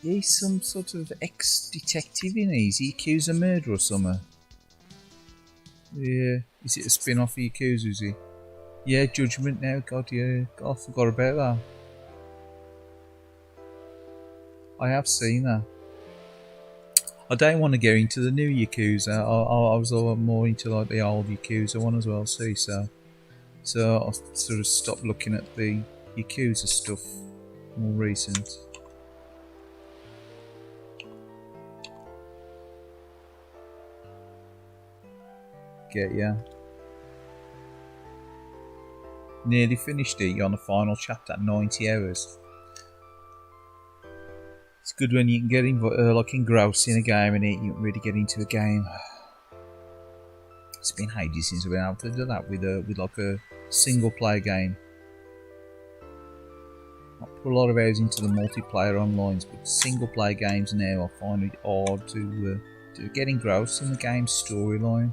he's some sort of ex-detective, in he? Is he accused of murder or something? Yeah. Is it a spin-off of Yakuza, is he? Yeah, Judgment now, god, yeah. God, I forgot about that. I have seen that. I don't want to go into the new Yakuza. I was a lot more into like the old Yakuza one as well, see, so I sort of stopped looking at the Yakuza stuff more recent. Get ya. Nearly finished it. You're on the final chapter at 90 hours. It's good when you can get like engrossed in a game and you can really get into a game. It's been ages since I've been able to do that with like a single player game. I put a lot of hours into the multiplayer online, but single player games now I find it hard to get engrossed in the game's storyline.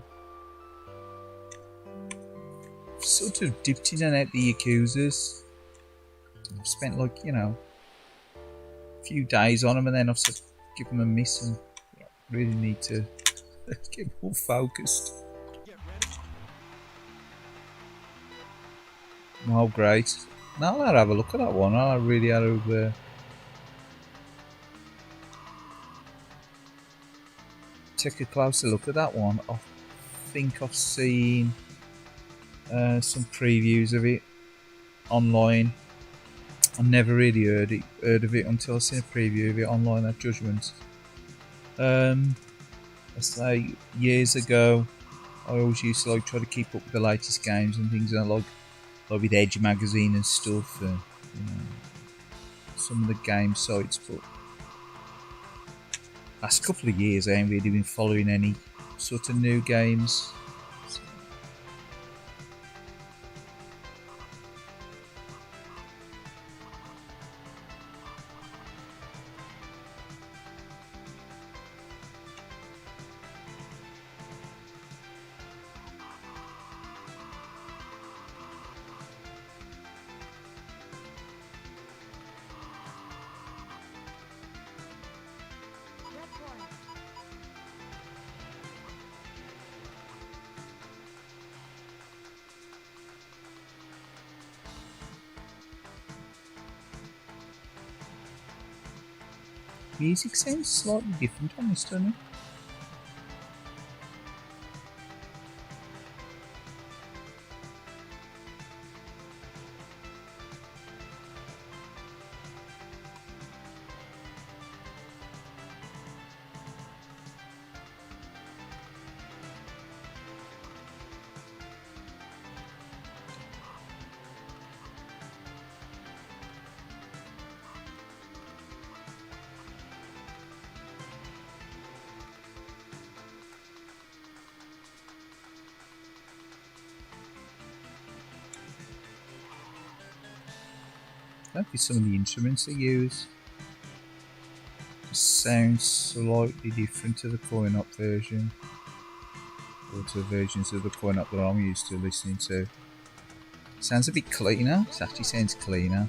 I've sort of dipped in and out the Yakuzas. I've spent like, you know, a few days on them and then I've sort of given them a miss and really need to get more focused. Oh great. Now I'll have a look at that one. I really had to take a closer look at that one. I think I've seen some previews of it online. I never really heard of it until I seen a preview of it online at Judgment. I say years ago, I always used to like try to keep up with the latest games and things, and like with Edge magazine and stuff, and you know, some of the game sites. But last couple of years, I ain't really been following any sort of new games. Music sounds slightly different on this, doesn't it? don't think some of the instruments they use sound slightly different to the coin-op version, or to versions of the coin-op that I'm used to listening to. Sounds a bit cleaner. It actually sounds cleaner.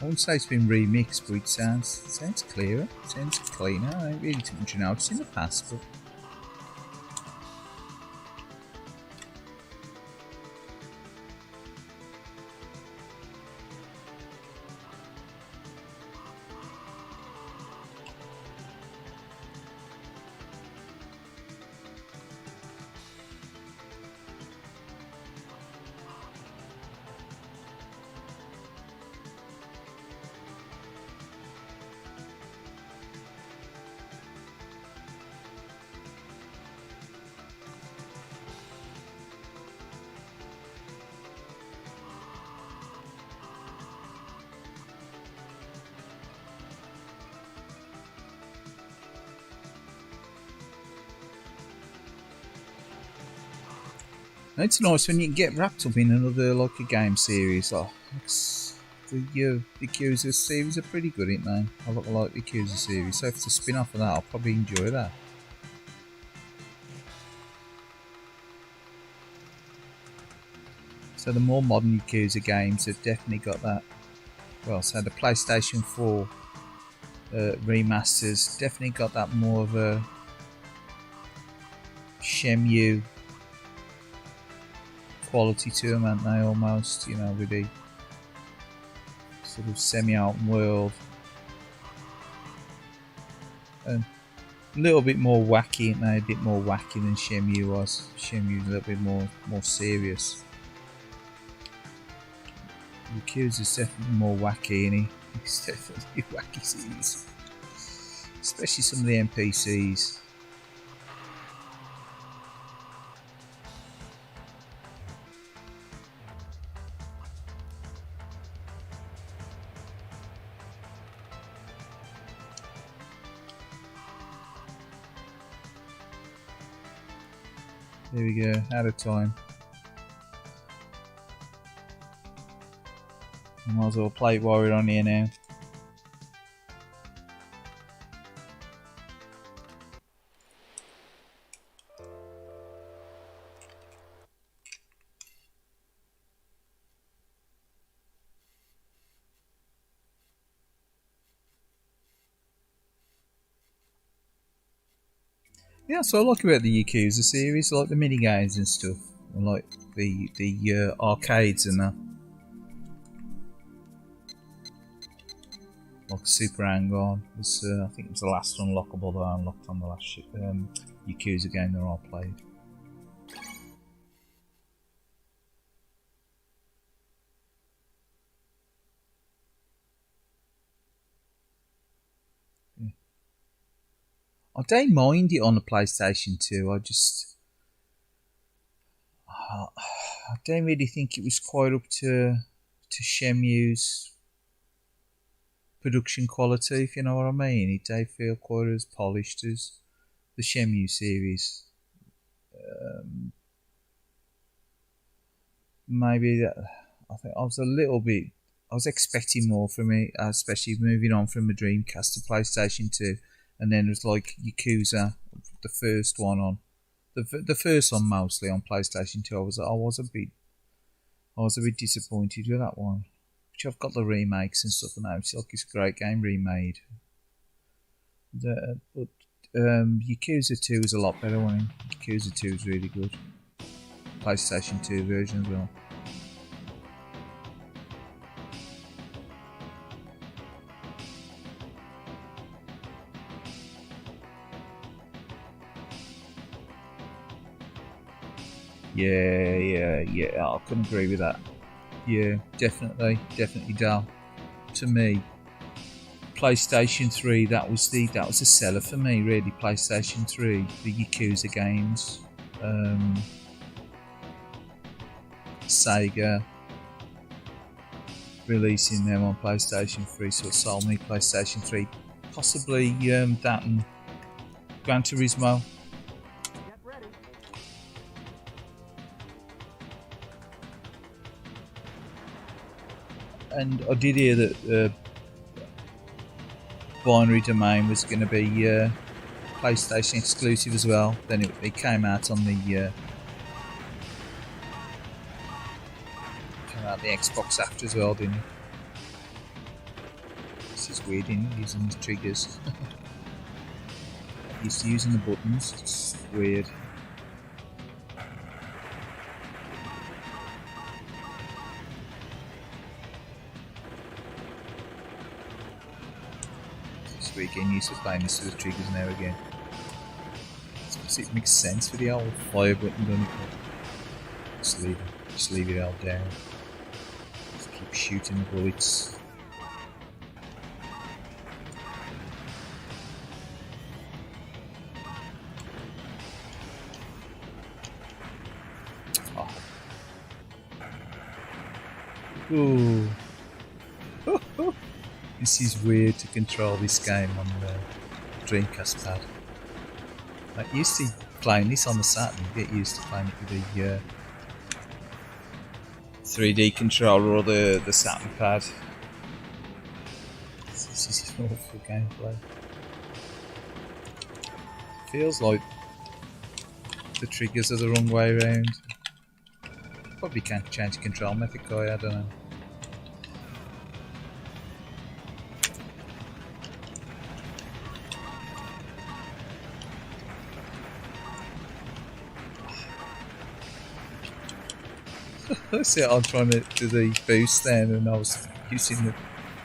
I wouldn't say it's been remixed, but it sounds clearer, sounds cleaner. I ain't really too much notice in the past, but it's nice when you can get wrapped up in another like a game series. Oh, the Yakuza series are pretty good, ain't they? I like the Yakuza series, so if it's a spin-off of that, I'll probably enjoy that. So the more modern Yakuza games have definitely got that. Well, so the PlayStation 4 remasters definitely got that more of a Shenmue quality to them, aren't they, almost, you know, with the sort of semi-open world. And a little bit more wacky, ain't they? A bit more wacky than Shenmue was. Shenmue's a little bit more serious. Yakuza's definitely more wacky, isn't he? It's definitely a wacky series. Especially some of the NPCs. There we go, out of time. Might as well play it while we're on here now. Yeah, so I like about the Yakuza series, I like the mini games and stuff. I like the arcades and that. Like Super Hang-On was, I think it was the last unlockable that I unlocked on the last Yakuza game that I played. Yeah. I don't mind it on the PlayStation 2. I don't really think it was quite up to Shenmue's production quality, if you know what I mean. It don't feel quite as polished as the Shenmue series. Maybe that, I think I was expecting more from it, especially moving on from the Dreamcast to PlayStation 2, and then it was like Yakuza, the first one on the first one mostly on PlayStation 2. I was a bit disappointed with that one. Which I've got the remakes and stuff now. It's like it's a great game remade. But Yakuza 2 is a lot better one. Yakuza 2 is really good. PlayStation 2 version as well. Yeah, I couldn't agree with that. Yeah, definitely Dal. To me, PlayStation 3, that was the seller for me, really. PlayStation 3, the Yakuza games, Sega releasing them on PlayStation 3, so it sold me PlayStation 3. Possibly that and Gran Turismo. And I did hear that Binary Domain was going to be PlayStation exclusive as well. Then it came out on the Xbox after as well, didn't it? This is weird, isn't it? Using these triggers. Used to using the buttons. It's weird. Just getting used to playing this with the triggers now again. It makes sense for the old fire button, doesn't it? Just leave it held down. Just keep shooting the bullets. Ooh. This is weird to control this game on the Dreamcast pad. I used to playing this on the Saturn, get used to playing it with the 3D controller or the Saturn pad. This is awful gameplay. Feels like the triggers are the wrong way around. Probably can't change the control method, I don't know. See, I'm trying to do the boost then, and I was using the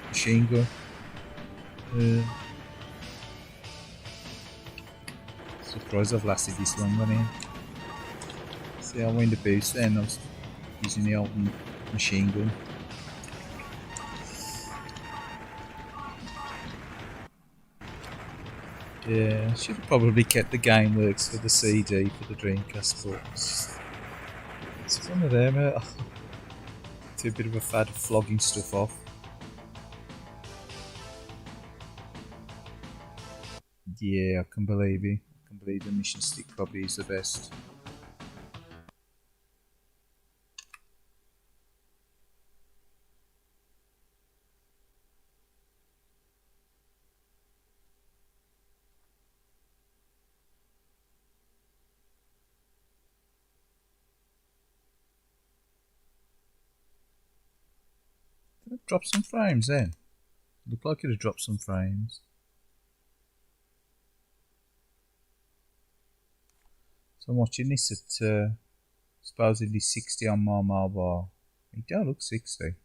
machine gun. Surprised I've lasted this long on here. See, I went the boost then, I was using the old machine gun. Yeah, I should have probably kept the game works for the CD for the Dreamcast, but it's one of them. It's a bit of a fad of flogging stuff off. Yeah, I can believe it. I can believe the mission stick probably is the best. Drop some frames then. Looked like it had dropped some frames. So I'm watching this at supposedly 60 on my mobile. It don't look 60.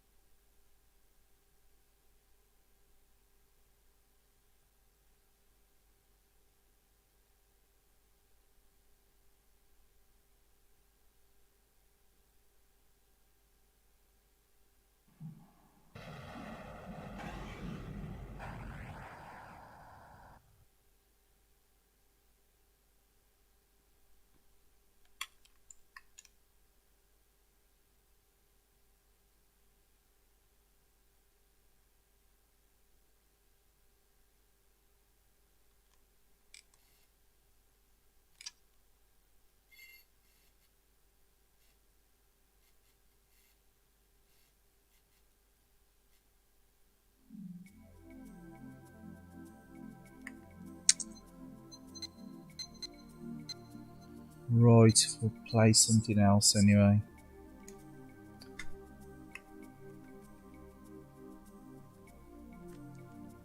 Right, we'll play something else anyway.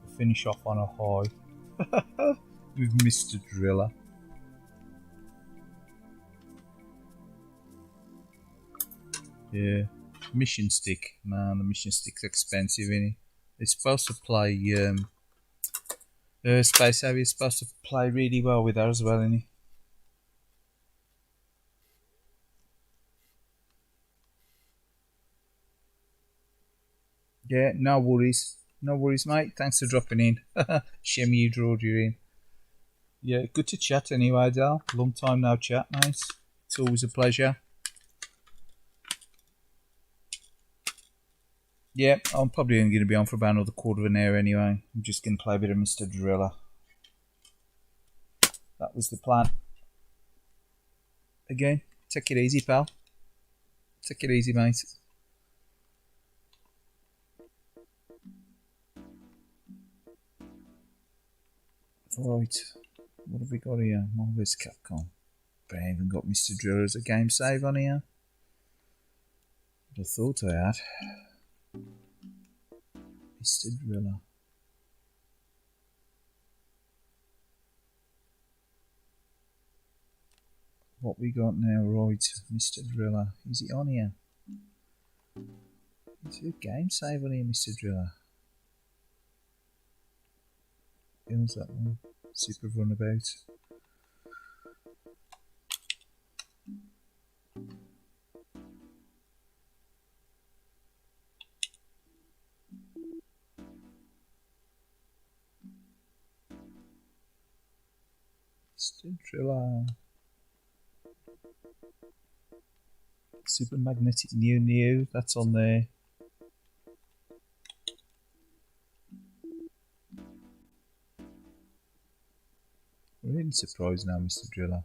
We'll finish off on a high with Mr. Driller. Yeah, mission stick, man. The mission stick's expensive, isn't it? It's supposed to play Space Harrier is supposed to play really well with that as well, isn't it? Yeah, no worries. No worries, mate. Thanks for dropping in. Shame you drawed you in. Yeah, good to chat anyway, Dal. Long time no chat, mate. It's always a pleasure. Yeah, I'm probably only going to be on for about another quarter of an hour anyway. I'm just going to play a bit of Mr. Driller. That was the plan. Again, take it easy, pal. Take it easy, mate. Right, what have we got here? Marvel's Capcom. But I haven't got Mr. Driller as a game save on here. But I thought I had. Mr. Driller. What we got now, right, Mr. Driller. Is he on here? Is there a game save on here, Mr. Driller? Feels that one. Super runabout. Mr. Driller. Super Magnetic New, that's on there. I'm really surprised now, Mr. Driller.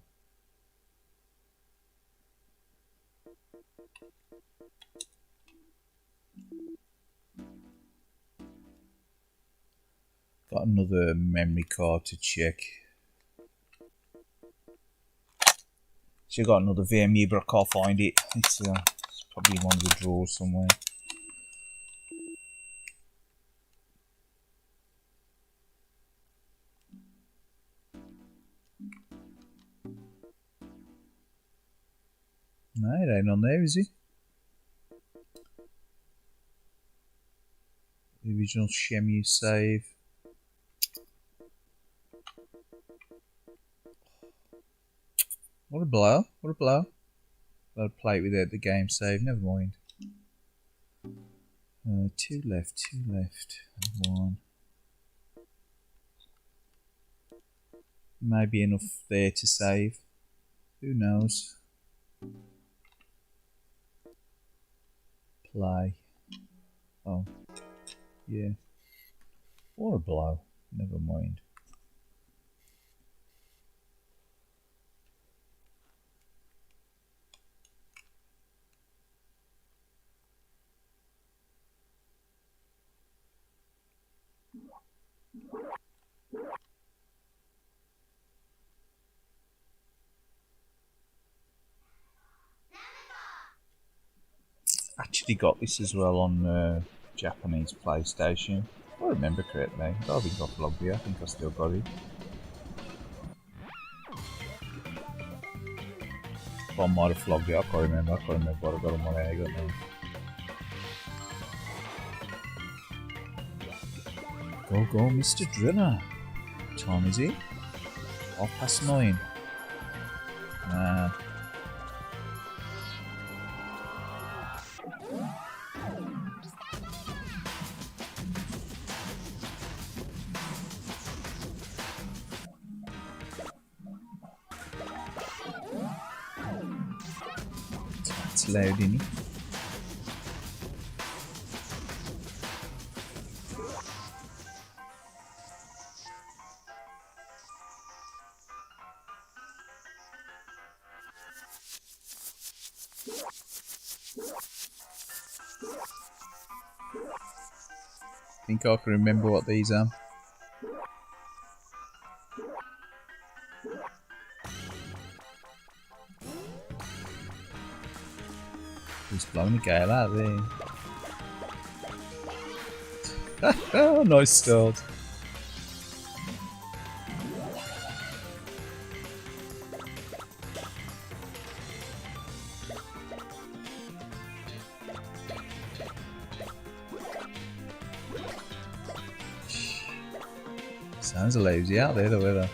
Got another memory card to check. So got another VMU, but I can't find it. It's probably one of the drawers somewhere. No, it ain't on there, is it? The original Shemu save. What a blow, what a blow. I'll play it without the game save, never mind. 2 left, 2 left. 1. Maybe enough there to save. Who knows? Play. Oh. Yeah. What a blow. Never mind. Actually got this as well on Japanese PlayStation. If I remember correctly. I don't think I've logged it. I think I still got it. If I might have flogged it, I can't remember. I can't remember what I got on my egg now. Go, go, Mr. Driller. What time is it? 9:30. Nah. It's loud, isn't it? Think I can remember what these are. He's blown a gale out there. Oh, nice start. Sounds lousy out there, the weather.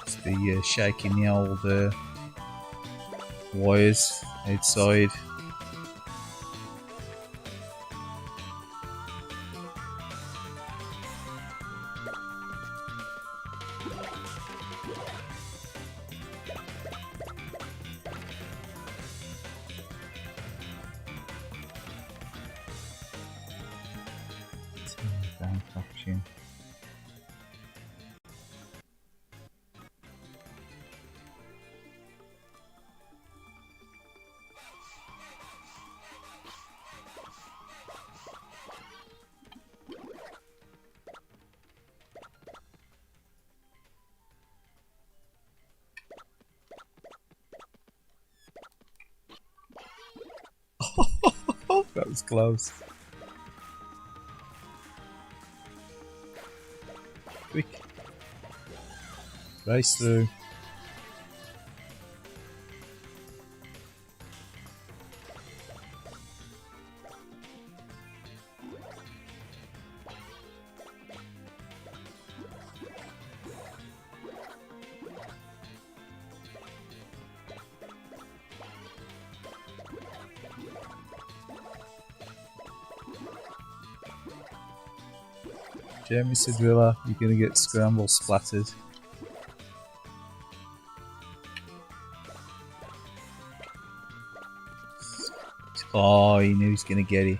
Just be shaking the old wires outside. Down faction. That was close. Quick. Race through. Jeremy Sidrilla, you're gonna get scramble splattered. Oh, he knew he was gonna get it.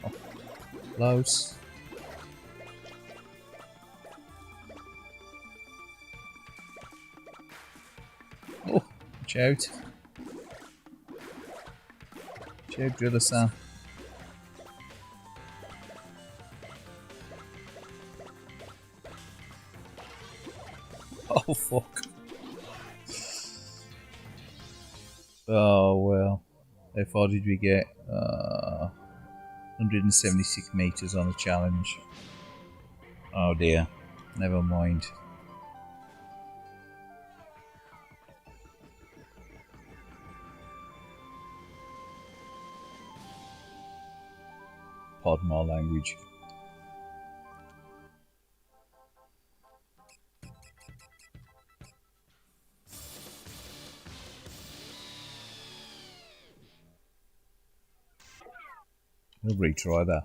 Oh, close. Oh, watch out. Watch out, Driller Sam. Oh, fuck. Oh, well. How far did we get? 176 meters on the challenge. Oh dear. Never mind. Pardon my language. I'll retry that.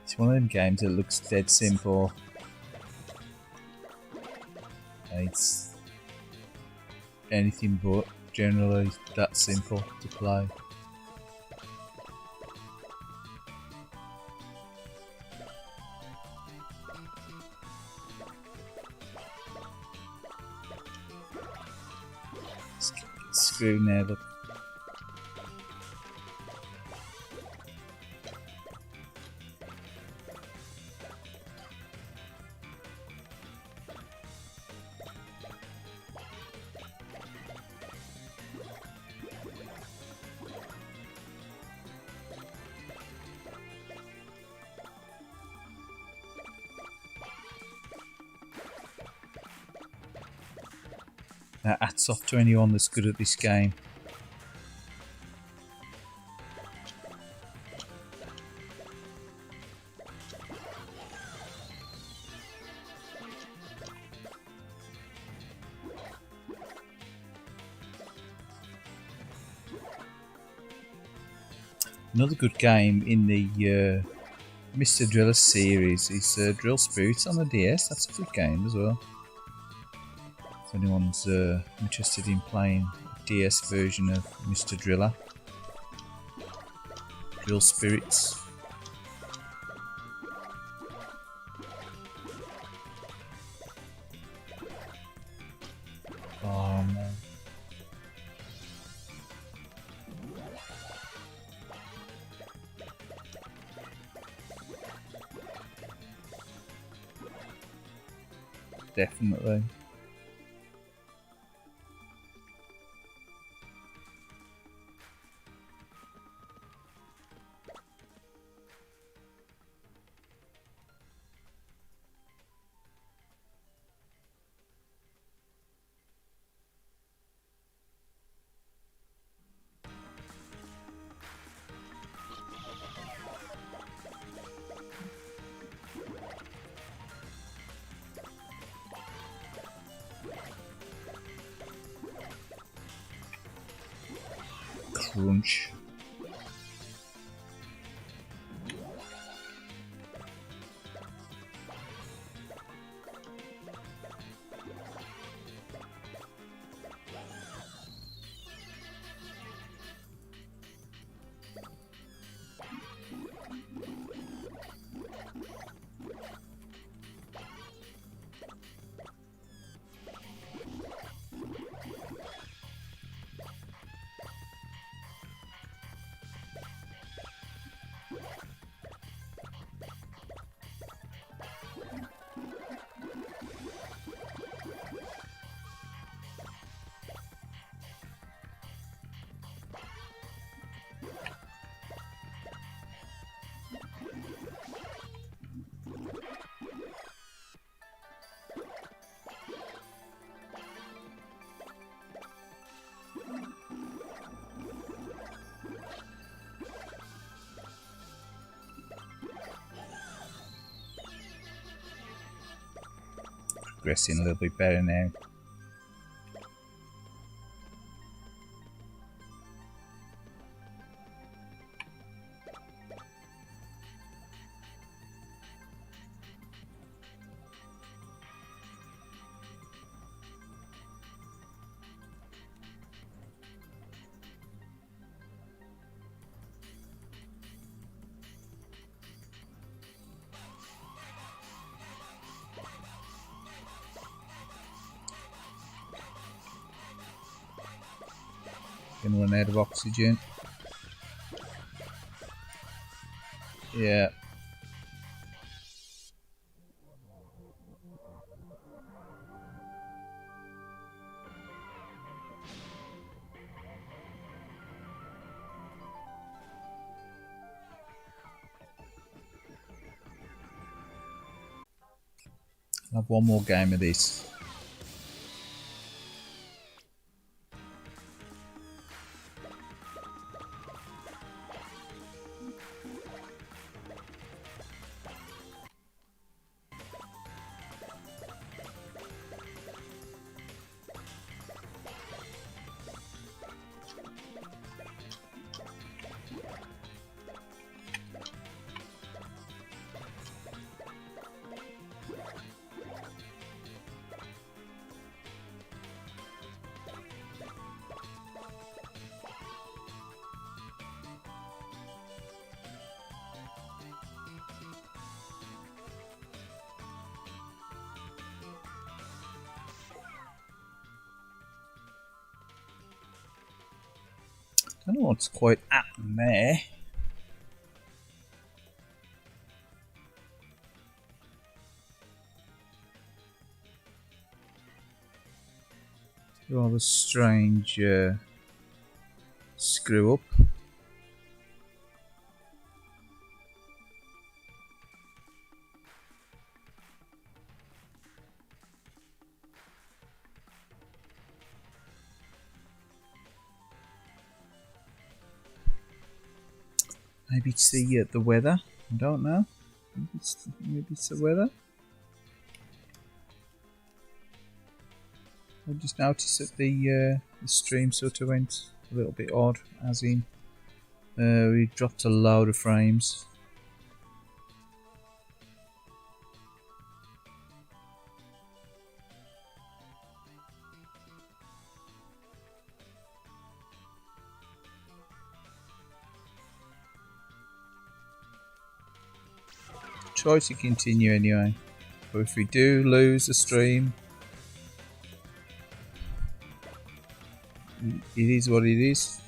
It's one of them games that looks dead simple. It's anything but generally that simple to play. Screw now, look. Now, hats off to anyone that's good at this game. Another good game in the Mr. Driller series is Drill Spirits on the DS. That's a good game as well. If anyone's interested in playing a DS version of Mr. Driller, Drill Spirits. Oh man. definitely. Crunch. Progressing a little bit better now. Gonna run out of oxygen. Yeah. I'll have one more game of this. I don't know what's quite happened there. Rather strange screw up. Maybe it's the weather. I don't know. Maybe it's the weather. I just noticed that the stream sort of went a little bit odd, as in we dropped a load of frames. Try to continue anyway, but if we do lose the stream, it is what it is.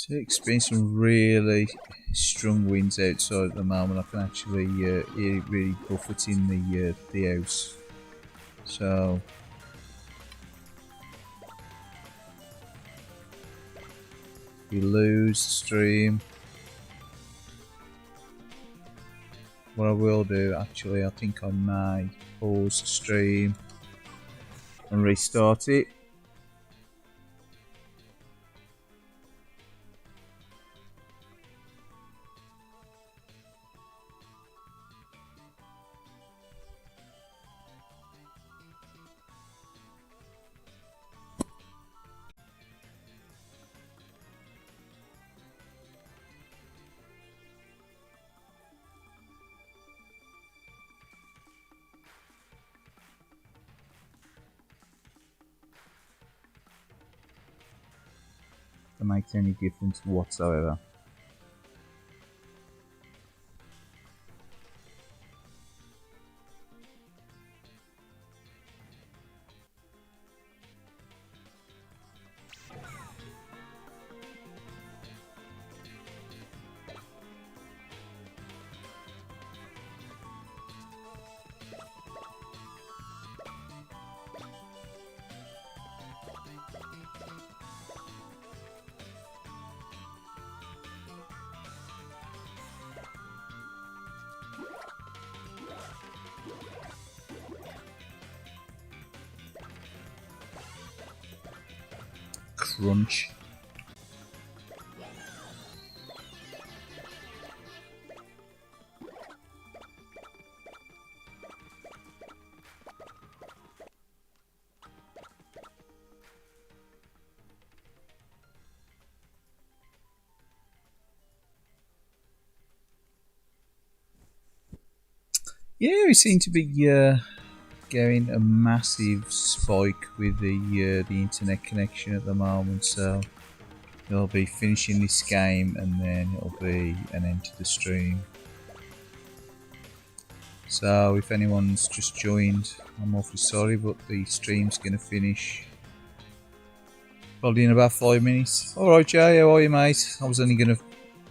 So experiencing some really strong winds outside at the moment. I can actually hear it really buffeting the house. So we lose the stream. What I will do, actually, I think I may pause the stream and restart it. That makes any difference whatsoever. Crunch. Yeah, we seem to be getting a massive spike with the internet connection at the moment, so it'll be finishing this game and then it'll be an end to the stream. So if anyone's just joined, I'm awfully sorry, but the stream's going to finish probably in about 5 minutes. Alright Jay, how are you mate? I was only going to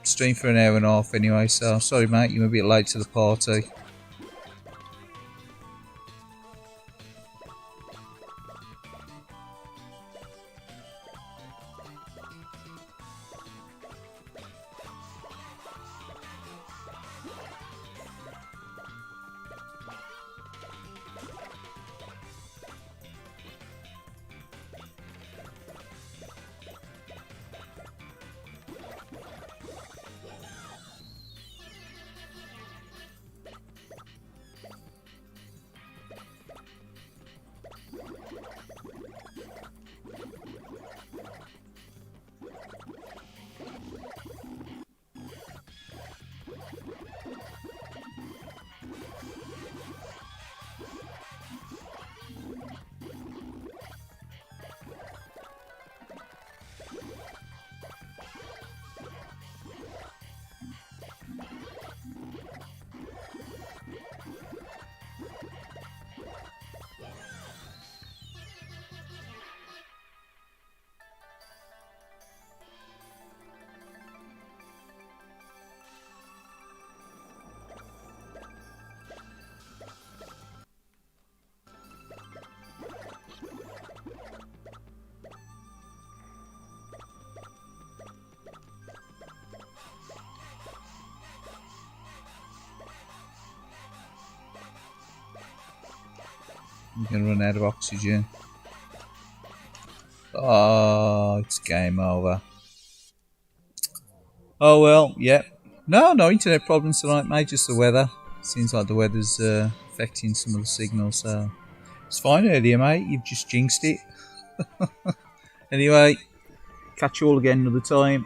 stream for an hour and a half anyway, so sorry mate, you're a bit late to the party. I'm gonna run out of oxygen. Oh, it's game over. Oh well, yep. No internet problems tonight, mate, just the weather. Seems like the weather's affecting some of the signals, so it's fine earlier, mate. You've just jinxed it. Anyway, catch you all again another time.